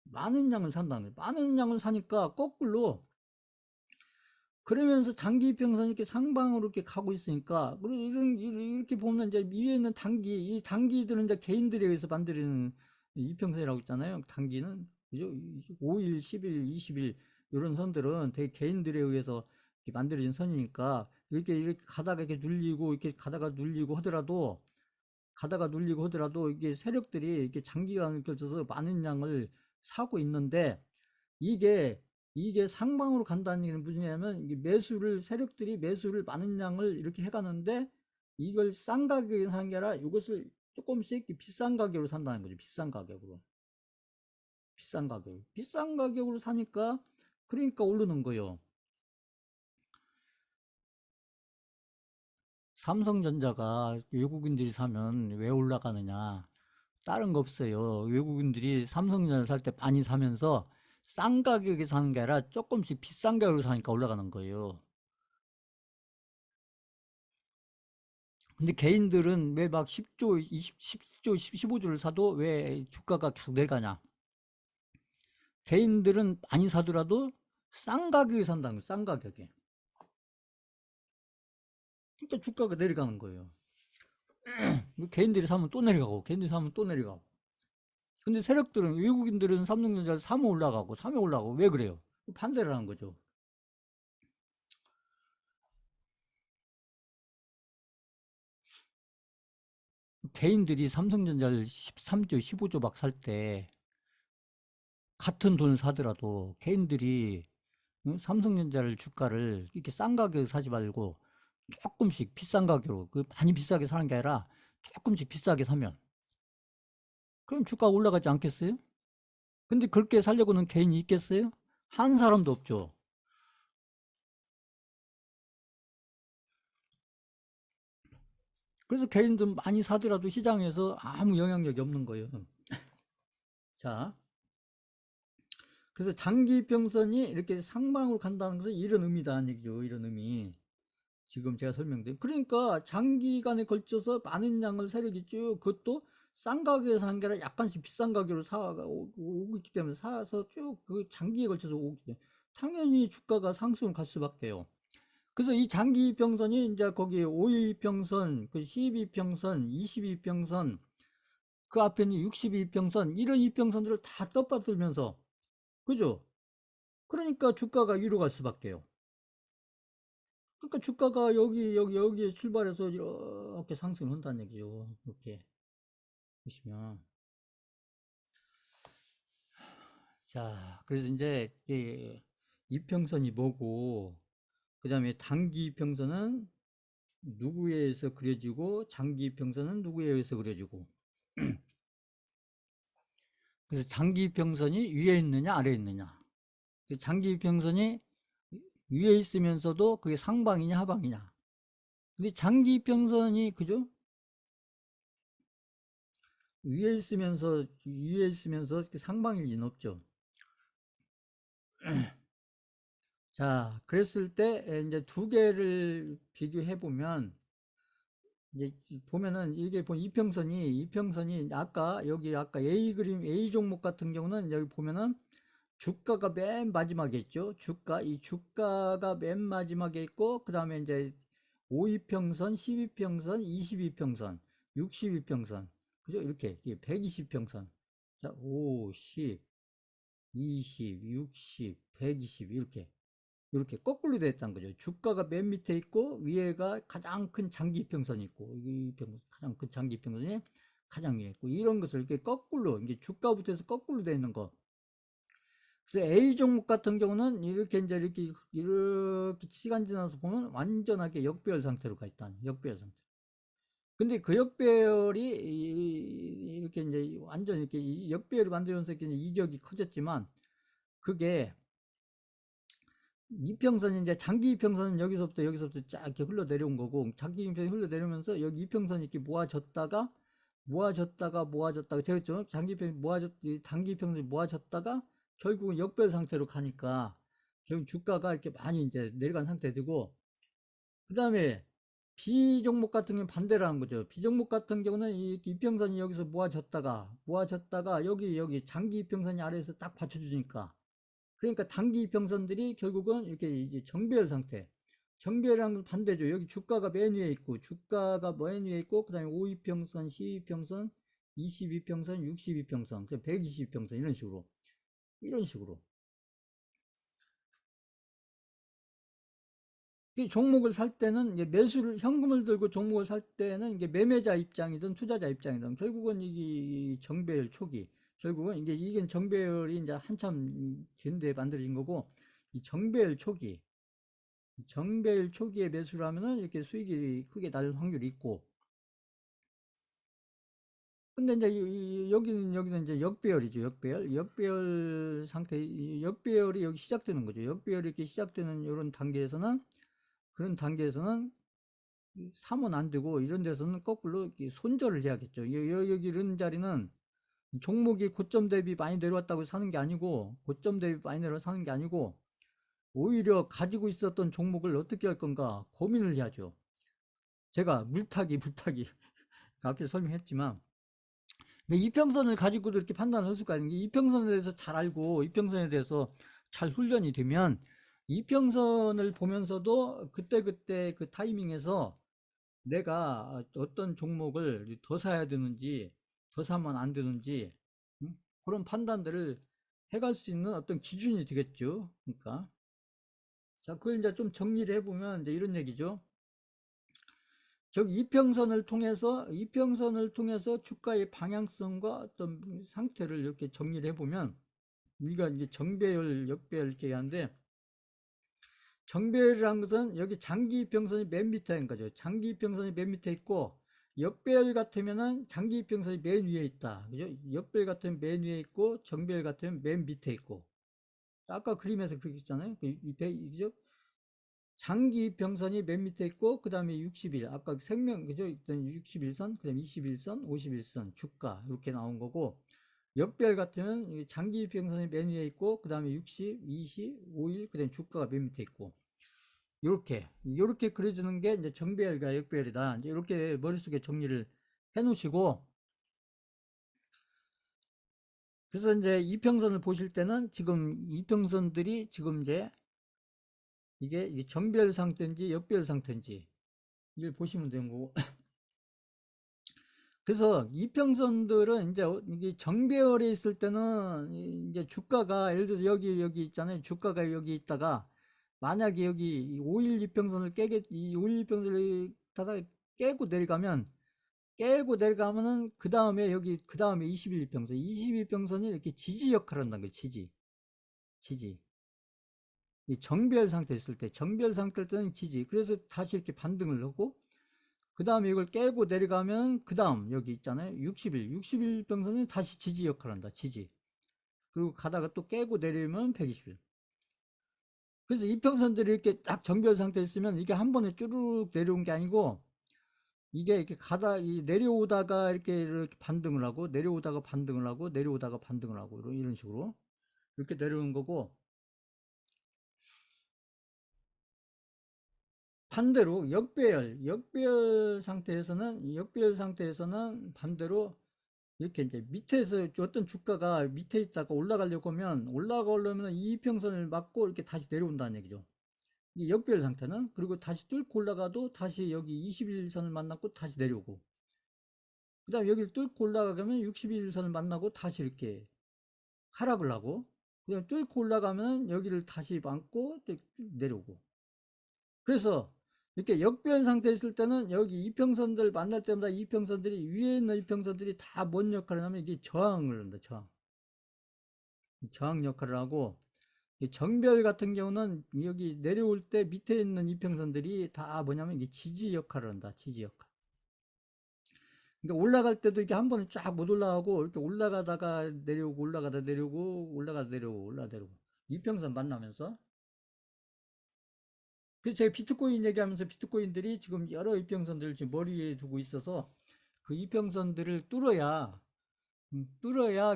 많은 양을 산다는 거예요. 많은 양을 사니까 거꾸로, 그러면서 장기 이평선이 이렇게 상방으로 이렇게 가고 있으니까, 그리고 이렇게 보면 이제 위에 있는 이 단기들은 이제 개인들에 의해서 만들어지는 이평선이라고 있잖아요. 단기는 그죠? 5일, 10일, 20일 이런 선들은 되게 개인들에 의해서 이렇게 만들어진 선이니까, 이렇게 가다가 이렇게 눌리고 이렇게 가다가 눌리고 하더라도 이게 세력들이 이렇게 장기간을 걸쳐서 많은 양을 사고 있는데, 이게 상방으로 간다는 얘기는 무슨 얘기냐면, 이게 세력들이 매수를 많은 양을 이렇게 해가는데, 이걸 싼 가격에 사는 게 아니라 이것을 조금씩 비싼 가격으로 산다는 거죠. 비싼 가격으로 사니까, 그러니까 오르는 거예요. 삼성전자가 외국인들이 사면 왜 올라가느냐? 다른 거 없어요. 외국인들이 삼성전자를 살 때 많이 사면서 싼 가격에 사는 게 아니라 조금씩 비싼 가격으로 사니까 올라가는 거예요. 근데 개인들은 왜 막 10조, 20, 10조, 15조를 사도 왜 주가가 계속 내려가냐? 개인들은 많이 사더라도 싼 가격에 산다는 거예요. 싼 가격에. 그러니까 주가가 내려가는 거예요. 개인들이 사면 또 내려가고, 개인들이 사면 또 내려가고. 근데 세력들은, 외국인들은 삼성전자를 사면 올라가고, 사면 올라가고, 왜 그래요? 반대를 하는 거죠. 개인들이 삼성전자를 13조, 15조 막 살 때, 같은 돈을 사더라도 개인들이 삼성전자를 주가를 이렇게 싼 가격에 사지 말고 조금씩 비싼 가격으로, 많이 비싸게 사는 게 아니라 조금씩 비싸게 사면, 그럼 주가가 올라가지 않겠어요? 근데 그렇게 살려고는 개인이 있겠어요? 한 사람도 없죠. 그래서 개인들 많이 사더라도 시장에서 아무 영향력이 없는 거예요. 자, 그래서 장기 평선이 이렇게 상방으로 간다는 것은 이런 의미다는 얘기죠. 이런 의미. 지금 제가 설명드린. 그러니까 장기간에 걸쳐서 많은 양을 세력이 쭉, 그것도 싼 가격에 사는 게 아니라 약간씩 비싼 가격으로 오고 있기 때문에 사서 쭉 그 장기에 걸쳐서 오기 때문에 당연히 주가가 상승을 갈 수밖에요. 그래서 이 장기 평선이 이제 거기 5이평선, 그 12평선, 22평선, 그 앞에 있는 62평선, 이런 이평선들을 다 떠받들면서, 그죠? 그러니까 주가가 위로 갈 수밖에요. 그러니까 주가가 여기에 출발해서 이렇게 상승을 한다는 얘기죠. 이렇게 보시면. 자, 그래서 이제 이 이평선이 뭐고, 그 다음에 단기 이평선은 누구에 의해서 그려지고, 장기 이평선은 누구에 의해서 그려지고. 그래서 장기 이평선이 위에 있느냐, 아래에 있느냐. 그 장기 이평선이 위에 있으면서도 그게 상방이냐, 하방이냐. 근데 장기 이평선이, 그죠? 위에 있으면서 상방일 리는 없죠. 자, 그랬을 때 이제 두 개를 비교해 보면, 이제 보면은 이게 이평선이 아까 A 종목 같은 경우는 여기 보면은 주가가 맨 마지막에 있죠. 이 주가가 맨 마지막에 있고, 그 다음에 이제 5이평선, 12평선, 22평선, 62평선, 그죠? 이렇게 120평선. 자, 5, 10, 20, 60, 120 이렇게 거꾸로 되어 있다는 거죠. 주가가 맨 밑에 있고 위에가 가장 큰 장기 이평선이 있고, 가장 큰 장기 이평선이 가장 위에 있고, 이런 것을 이렇게 거꾸로, 이게 주가부터 해서 거꾸로 되어 있는 거. 그래서 A 종목 같은 경우는 이렇게 시간 지나서 보면 완전하게 역배열 상태로 가 있다는, 역배열 상태. 근데 그 역배열이 이렇게 이제 완전 이렇게 역배열을 만들면서 이렇게 이격이 커졌지만, 그게 이평선이 이제 장기 이평선은 여기서부터 쫙 이렇게 흘러 내려온 거고, 장기 이평선이 흘러 내려오면서 여기 이평선이 이렇게 모아졌다가 되었죠. 단기 이평선이 모아졌다가 결국은 역별 상태로 가니까 결국 주가가 이렇게 많이 이제 내려간 상태 되고, 그 다음에 B 종목 같은 경우는 반대라는 거죠. B 종목 같은 경우는 이 이평선이 여기서 모아졌다가 여기 장기 이평선이 아래에서 딱 받쳐주니까, 그러니까 단기 이평선들이 결국은 이렇게 이제 정배열 상태. 정배열이랑 반대죠. 여기 주가가 맨 위에 있고, 그 다음에 5이평선, 12평선, 22평선, 62평선, 122평선, 이런 식으로. 이 종목을 살 때는 이제 현금을 들고 종목을 살 때는 이게 매매자 입장이든 투자자 입장이든 결국은 이게 정배열 초기, 결국은 이게 정배열이 이제 한참 된데 만들어진 거고, 이 정배열 초기에 매수를 하면은 이렇게 수익이 크게 날 확률이 있고, 근데 이제 여기는 이제 역배열이죠. 역배열 상태, 역배열이 여기 시작되는 거죠. 역배열이 이렇게 시작되는 이런 단계에서는, 그런 단계에서는 사면 안 되고, 이런 데서는 거꾸로 이렇게 손절을 해야겠죠. 여기 이런 자리는 종목이 고점 대비 많이 내려왔다고 사는 게 아니고, 고점 대비 많이 내려와 사는 게 아니고, 오히려 가지고 있었던 종목을 어떻게 할 건가 고민을 해야죠. 제가 물타기 앞에 설명했지만, 근데 이평선을 가지고도 이렇게 판단을 할 수가 있는 게, 이평선에 대해서 잘 알고 이평선에 대해서 잘 훈련이 되면 이평선을 보면서도 그때그때 그 타이밍에서 내가 어떤 종목을 더 사야 되는지 더 사면 안 되는지, 그런 판단들을 해갈 수 있는 어떤 기준이 되겠죠. 그러니까 자, 그걸 이제 좀 정리를 해보면 이제 이런 얘기죠. 즉 이평선을 통해서 주가의 방향성과 어떤 상태를 이렇게 정리를 해보면, 우리가 이제 정배열, 역배열 이렇게 하는데, 정배열이라는 것은 여기 장기 이평선이 맨 밑에 있는 거죠. 장기 이평선이 맨 밑에 있고, 역배열 같으면은 장기 이평선이 맨 위에 있다. 그죠? 역배열 같으면 맨 위에 있고, 정배열 같으면 맨 밑에 있고. 아까 그림에서 그렇게 했잖아요. 그죠? 장기 이평선이 맨 밑에 있고, 그 다음에 60일, 아까 생명, 그죠? 일단 60일선, 그 다음에 21선, 51선, 주가, 이렇게 나온 거고, 역별 같으면 장기 이평선이 맨 위에 있고, 그 다음에 60, 20, 5일, 그 다음에 주가가 맨 밑에 있고, 요렇게 그려주는 게 이제 정배열과 역배열이다. 이제 이렇게 머릿속에 정리를 해 놓으시고, 그래서 이제 이평선을 보실 때는 지금 이평선들이 지금 이제 이게 정배열 상태인지 역배열 상태인지 이걸 보시면 되는 거고, 그래서 이평선들은 이제 이게 정배열에 있을 때는 이제 주가가, 예를 들어서 여기 있잖아요. 주가가 여기 있다가 만약에 여기 5일 이평선을 이 5일 이평선을 다가 깨고 내려가면은 그 다음에 그 다음에 21 이평선, 21 이평선이 이렇게 지지 역할을 한다는 거예요. 지지. 이 정배열 상태 있을 때, 정배열 상태일 때는 지지. 그래서 다시 이렇게 반등을 하고, 그 다음에 이걸 깨고 내려가면 그 다음 여기 있잖아요. 60일 평선이 다시 지지 역할을 한다. 지지. 그리고 가다가 또 깨고 내리면 120일. 그래서 이평선들이 이렇게 딱 정별 상태에 있으면 이게 한 번에 쭈르륵 내려온 게 아니고, 이게 이렇게 내려오다가 이렇게 반등을 하고, 내려오다가 반등을 하고, 내려오다가 반등을 하고, 이런 식으로 이렇게 내려오는 거고, 반대로 역배열 상태에서는 반대로 이렇게 이제 밑에서 어떤 주가가 밑에 있다가 올라가려면 이평선을 맞고 이렇게 다시 내려온다는 얘기죠. 이 역별 상태는. 그리고 다시 뚫고 올라가도 다시 여기 21선을 만났고 다시 내려오고, 그 다음에 여기를 뚫고 올라가면 61선을 만나고 다시 이렇게 하락을 하고, 그다음 뚫고 올라가면 여기를 다시 맞고 또 내려오고. 그래서 이렇게 역별 상태에 있을 때는 여기 이평선들 만날 때마다 이평선들이, 위에 있는 이평선들이 다 뭔 역할을 하면 이게 저항을 한다. 저항 역할을 하고, 정별 같은 경우는 여기 내려올 때 밑에 있는 이평선들이 다 뭐냐면 이게 지지 역할을 한다. 지지 역할. 그러니까 올라갈 때도 이게 한 번에 쫙 못 올라가고, 이렇게 올라가다가 내려오고, 올라가다 내려오고, 올라가다 내려오고, 올라가다 내려오고, 이평선 만나면서. 그래서 제가 비트코인 얘기하면서 비트코인들이 지금 여러 이평선들을 지금 머리에 두고 있어서, 그 이평선들을 뚫어야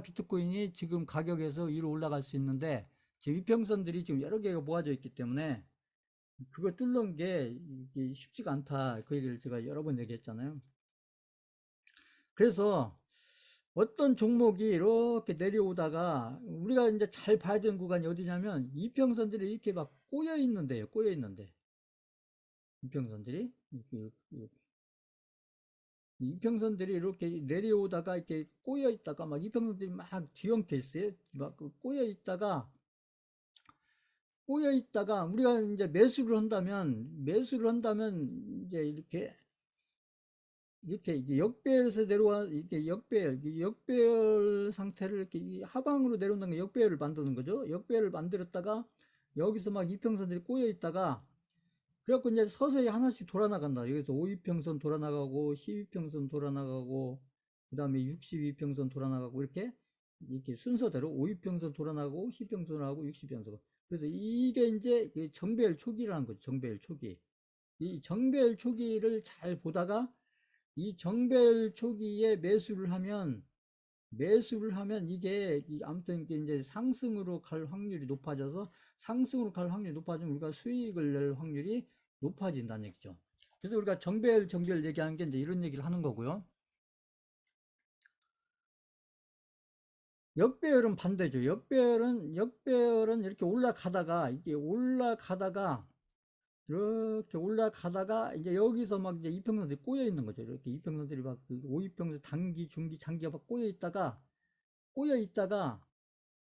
비트코인이 지금 가격에서 위로 올라갈 수 있는데, 지금 이평선들이 지금 여러 개가 모아져 있기 때문에 그거 뚫는 게 이게 쉽지가 않다. 그 얘기를 제가 여러 번 얘기했잖아요. 그래서 어떤 종목이 이렇게 내려오다가 우리가 이제 잘 봐야 되는 구간이 어디냐면, 이평선들이 이렇게 막 꼬여 있는데요. 꼬여 있는데. 이평선들이 이평선들이 이렇게 내려오다가 이렇게 꼬여 있다가 막 이평선들이 막 뒤엉켜 있어요. 막 꼬여 있다가 우리가 이제 매수를 한다면 이제 이렇게 이게 역배열에서 내려와, 이게 역배열 상태를 이렇게 하방으로 내려온다는 게 역배열을 만드는 거죠. 역배열을 만들었다가 여기서 막 이평선들이 꼬여 있다가, 그래갖고 이제 서서히 하나씩 돌아나간다. 여기서 5이평선 돌아나가고, 12평선 돌아나가고, 그 다음에 62평선 돌아나가고, 이렇게 순서대로 5이평선 돌아나가고, 10평선 돌아나가고, 60평선. 그래서 이게 이제 그 정배열 초기라는 거죠. 정배열 초기. 이 정배열 초기를 잘 보다가 이 정배열 초기에 매수를 하면 이게 아무튼 이게 이제 상승으로 갈 확률이 높아져서 상승으로 갈 확률이 높아지면 우리가 수익을 낼 확률이 높아진다는 얘기죠. 그래서 우리가 정배열 얘기하는 게 이제 이런 얘기를 하는 거고요. 역배열은 반대죠. 역배열은 이렇게 올라가다가 이렇게 올라가다가 이제 여기서 막 이제 이평선들이 꼬여 있는 거죠. 이렇게 이평선들이 막 그 오이평선 단기, 중기, 장기가 막 꼬여 있다가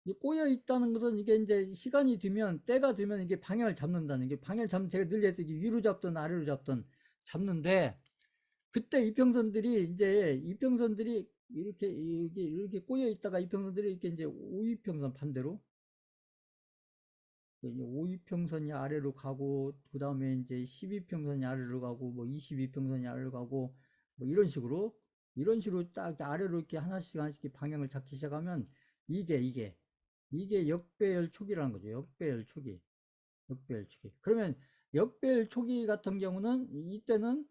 이 꼬여 있다는 것은 이게 이제 시간이 되면 때가 되면 이게 방향을 잡는다는 게 방향을 잡는 제가 늘 얘기했듯이 위로 잡든 아래로 잡든 잡는데 그때 이평선들이 이렇게 꼬여 있다가 이평선들이 이렇게 이제 오이평선 반대로 오이평선이 아래로 가고 그 다음에 이제 12평선이 아래로 가고 뭐 22평선이 아래로 가고 뭐 이런 식으로 딱 아래로 이렇게 하나씩 방향을 잡기 시작하면 이게 역배열 초기라는 거죠. 역배열 초기. 그러면 역배열 초기 같은 경우는 이때는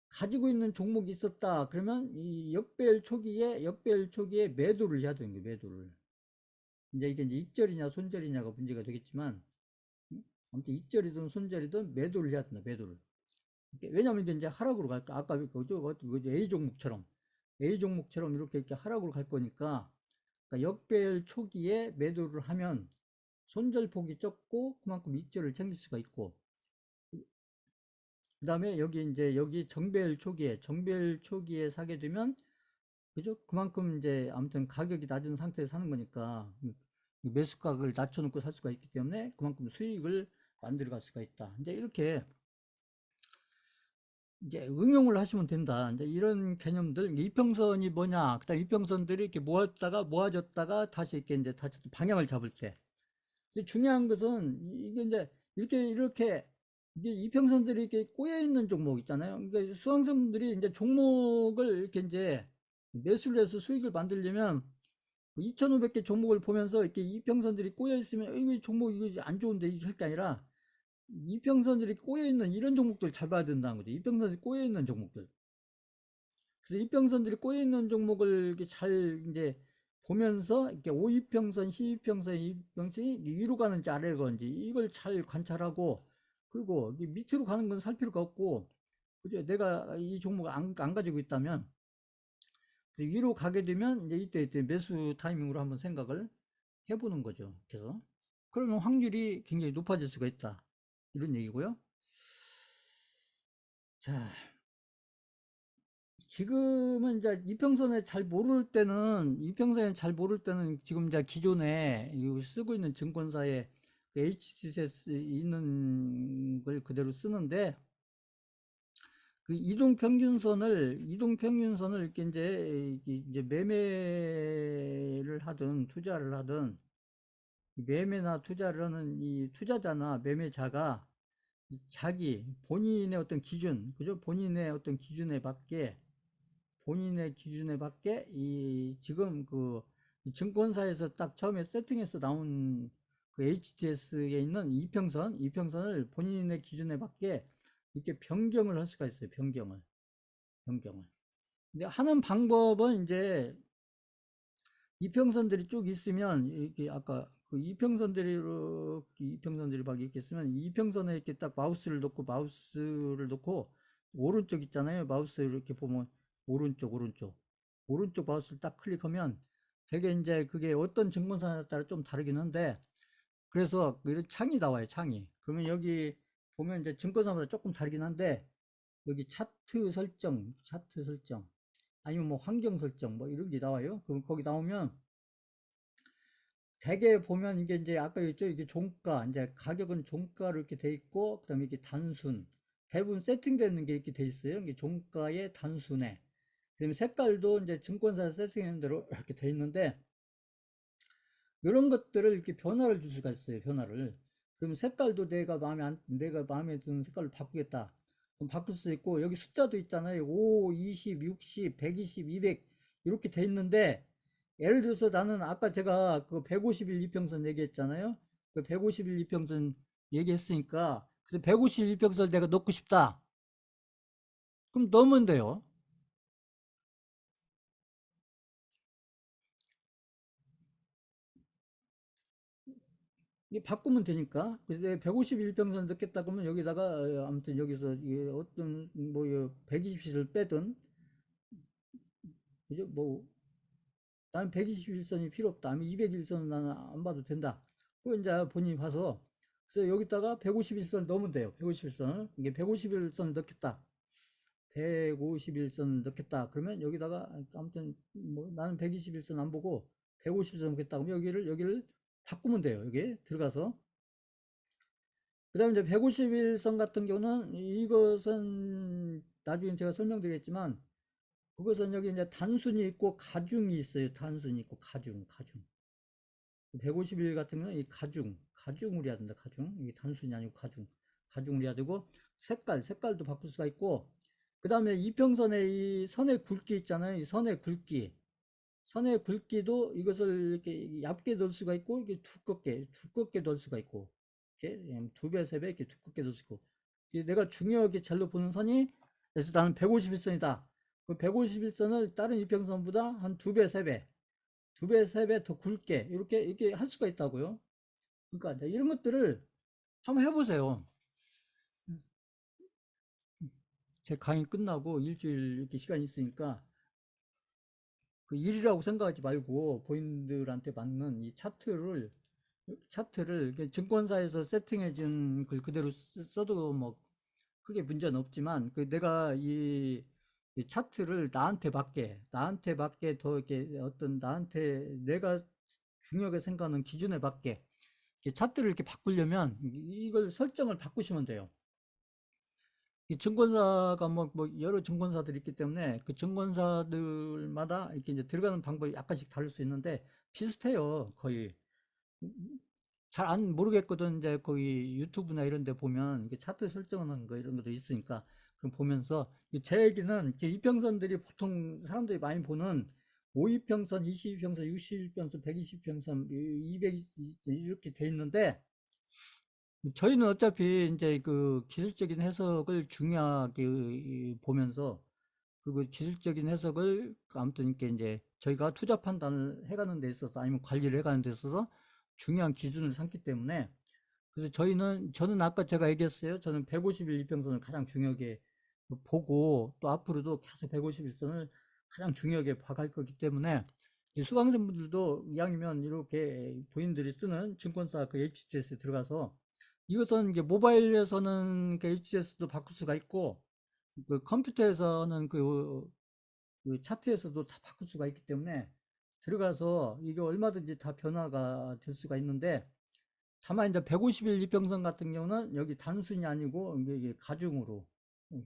가지고 있는 종목이 있었다. 그러면 이 역배열 초기에 매도를 해야 되는 거예요. 매도를. 이제 이게 이제 익절이냐 손절이냐가 문제가 되겠지만 아무튼 익절이든 손절이든 매도를 해야 된다. 매도를. 왜냐하면 이게 이제 하락으로 갈까 아까 그죠 A 종목처럼 이렇게 하락으로 갈 거니까 그러니까 역배열 초기에 매도를 하면 손절폭이 적고 그만큼 익절을 챙길 수가 있고 그 다음에 여기 정배열 초기에 사게 되면 그죠? 그만큼 이제 아무튼 가격이 낮은 상태에서 사는 거니까 매수가격을 낮춰놓고 살 수가 있기 때문에 그만큼 수익을 만들어 갈 수가 있다. 이제 이렇게 이제 응용을 하시면 된다. 이제 이런 개념들, 이평선이 뭐냐, 그다음 이평선들이 이렇게 모아졌다가 다시 다시 방향을 잡을 때. 중요한 것은 이게 이제 이렇게 이게 이평선들이 이렇게 꼬여 있는 종목 있잖아요. 그러니까 수강생분들이 이제 종목을 이렇게 이제 매수를 해서 수익을 만들려면 2,500개 종목을 보면서 이렇게 이평선들이 꼬여 있으면 이거 종목 이거 안 좋은데 이렇게 할 게 아니라 이평선들이 꼬여 있는 이런 종목들 잘 봐야 된다는 거죠. 이평선들이 꼬여 있는 종목들. 그래서 이평선들이 꼬여 있는 종목을 이렇게 잘 이제 보면서 이렇게 5이평선, 12평선, 이평선이 위로 가는지 아래로 가는지 이걸 잘 관찰하고 그리고 밑으로 가는 건 살 필요가 없고 그죠? 내가 이 종목을 안 가지고 있다면 위로 가게 되면 이제 이때 매수 타이밍으로 한번 생각을 해보는 거죠. 그래서 그러면 확률이 굉장히 높아질 수가 있다. 이런 얘기고요. 자, 지금은 이제 이평선에 잘 모를 때는 지금 이제 기존에 쓰고 있는 증권사에 HTS 있는 걸 그대로 쓰는데 그 이동평균선을 이렇게 이제 매매를 하든 투자를 하든 매매나 투자를 하는 이 투자자나 매매자가 본인의 어떤 기준, 그죠? 본인의 기준에 맞게 이 지금 그 증권사에서 딱 처음에 세팅해서 나온 그 HTS에 있는 이평선을 본인의 기준에 맞게 이렇게 변경을 할 수가 있어요. 변경을. 근데 하는 방법은 이제 이평선들이 쭉 있으면 이렇게 아까 그 이평선들이 막 이렇게 있으면 이평선에 이렇게 딱 마우스를 놓고 오른쪽 있잖아요. 마우스 이렇게 보면 오른쪽 마우스를 딱 클릭하면 되게 이제 그게 어떤 증권사에 따라 좀 다르긴 한데 그래서 이런 창이 나와요. 창이. 그러면 여기 보면 이제 증권사마다 조금 다르긴 한데 여기 차트 설정 아니면 뭐 환경 설정 뭐 이런 게 나와요. 그럼 거기 나오면 대개 보면 이게 이제 아까 했죠. 이게 종가, 이제 가격은 종가로 이렇게 돼 있고, 그 다음에 이게 단순. 대부분 세팅되는 게 이렇게 돼 있어요. 이게 종가의 단순에. 그다음에 색깔도 이제 증권사 세팅하는 대로 이렇게 돼 있는데, 이런 것들을 이렇게 변화를 줄 수가 있어요. 변화를. 그럼 색깔도 내가 마음에 드는 색깔로 바꾸겠다. 그럼 바꿀 수 있고, 여기 숫자도 있잖아요. 5, 20, 60, 120, 200 이렇게 돼 있는데, 예를 들어서 나는 아까 제가 그 150일 이평선 얘기했잖아요. 그 150일 이평선 얘기했으니까 그래서 151평선을 내가 넣고 싶다. 그럼 넣으면 돼요. 이게 바꾸면 되니까. 그래서 내가 151평선 넣겠다 그러면 여기다가 아무튼 여기서 이게 어떤 뭐 120을 빼든 그죠? 뭐 나는 121선이 필요 없다. 아니면 201선은 나는 안 봐도 된다. 그거 이제 본인이 봐서 그래서 여기다가 151선 넣으면 돼요. 151선을 이게 151선 넣겠다. 151선 넣겠다. 그러면 여기다가 아무튼 뭐 나는 121선 안 보고 150선 넣겠다. 그럼 여기를 바꾸면 돼요. 여기 들어가서 그다음에 이제 151선 같은 경우는 이것은 나중에 제가 설명드리겠지만 그것은 여기 이제 단순이 있고 가중이 있어요. 단순이 있고 가중. 151 같은 경우는 이 가중을 해야 된다. 가중. 이게 단순이 아니고 가중을 해야 되고 색깔도 바꿀 수가 있고 그다음에 이평선의 이 선의 굵기 있잖아요. 이 선의 굵기도 이것을 이렇게 얇게 넣을 수가 있고 이게 두껍게 넣을 수가 있고 이렇게 2배, 3배 이렇게 두껍게 넣을 수 있고 내가 중요하게 잘로 보는 선이 그래서 나는 151선이다. 그 151선을 다른 이평선보다 한 2배, 3배, 2배, 3배 더 굵게 이렇게 할 수가 있다고요. 그러니까 이런 것들을 한번 해보세요. 제 강의 끝나고 일주일 이렇게 시간이 있으니까 그 일이라고 생각하지 말고 본인들한테 맞는 이 차트를 증권사에서 세팅해 준 걸 그대로 써도 뭐 크게 문제는 없지만 그 내가 이 차트를 나한테 맞게 더 이렇게 어떤 나한테 내가 중요하게 생각하는 기준에 맞게 차트를 이렇게 바꾸려면 이걸 설정을 바꾸시면 돼요. 이 증권사가 뭐 여러 증권사들이 있기 때문에 그 증권사들마다 이렇게 이제 들어가는 방법이 약간씩 다를 수 있는데 비슷해요, 거의. 잘 안 모르겠거든. 이제 거기 유튜브나 이런 데 보면 이게 차트 설정하는 거 이런 것도 있으니까 그럼 보면서 제 얘기는 이평선들이 보통 사람들이 많이 보는 52평선, 22평선, 61평선, 120평선, 200 이렇게 돼 있는데 저희는 어차피 이제 그 기술적인 해석을 중요하게 보면서 그 기술적인 해석을 아무튼 이렇게 이제 저희가 투자 판단을 해가는 데 있어서 아니면 관리를 해가는 데 있어서 중요한 기준을 삼기 때문에 그래서 저는 아까 제가 얘기했어요. 저는 151 이평선을 가장 중요하게 보고 또 앞으로도 계속 151선을 가장 중요하게 봐갈 거기 때문에 이 수강생분들도 이왕이면 이렇게 본인들이 쓰는 증권사 그 HTS에 들어가서 이것은 이제 모바일에서는 그 HTS도 바꿀 수가 있고 그 컴퓨터에서는 그 차트에서도 다 바꿀 수가 있기 때문에 들어가서 이게 얼마든지 다 변화가 될 수가 있는데 다만 이제 151 이평선 같은 경우는 여기 단순이 아니고 이게 가중으로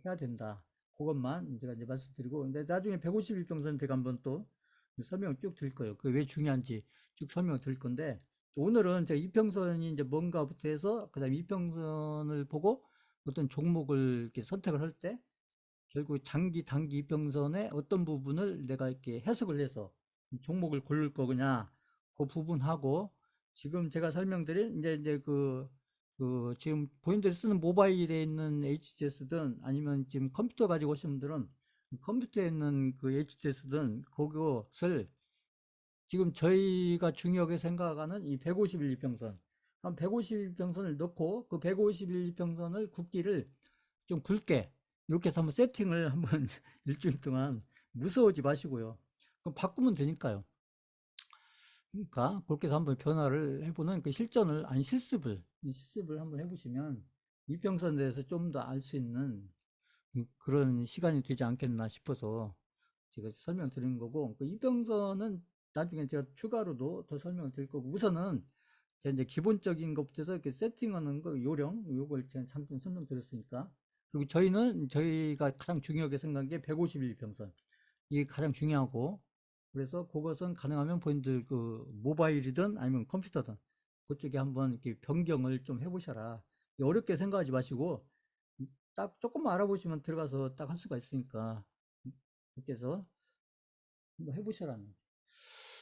해야 된다. 그것만 제가 이제 말씀드리고 근데 나중에 151 이평선 제가 한번 또 설명을 쭉 드릴 거예요. 그게 왜 중요한지 쭉 설명을 드릴 건데 오늘은 제가 이평선이 이제 뭔가부터 해서 그다음에 이평선을 보고 어떤 종목을 이렇게 선택을 할 때 결국 장기, 단기 이평선의 어떤 부분을 내가 이렇게 해석을 해서 종목을 고를 거냐, 그 부분하고, 지금 제가 설명드린, 이제 지금 본인들이 쓰는 모바일에 있는 HTS든 아니면 지금 컴퓨터 가지고 오신 분들은 컴퓨터에 있는 그 HTS든 그것을 지금 저희가 중요하게 생각하는 이 151 이평선, 한 151 이평선을 넣고 그 151 이평선을 굵기를 좀 굵게 이렇게 해서 한번 세팅을 한번 일주일 동안 무서워하지 마시고요. 그럼 바꾸면 되니까요. 그러니까 그렇게 해서 한번 변화를 해보는 그 실전을 아니 실습을 한번 해보시면 이평선에 대해서 좀 더 알 수 있는 그런 시간이 되지 않겠나 싶어서 제가 설명드리는 거고 그 이평선은 나중에 제가 추가로도 더 설명을 드릴 거고 우선은 제가 이제 기본적인 것부터 해서 이렇게 세팅하는 거 요령 요걸 제가 잠깐 설명드렸으니까 그리고 저희가 가장 중요하게 생각한 게 151 이평선 이게 가장 중요하고 그래서 그것은 가능하면 본인들 그 모바일이든 아니면 컴퓨터든 그쪽에 한번 이렇게 변경을 좀 해보셔라. 어렵게 생각하지 마시고 딱 조금만 알아보시면 들어가서 딱 할 수가 있으니까 그렇게 해서 한번 해보셔라는.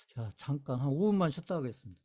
자, 잠깐 한 5분만 쉬었다 하겠습니다.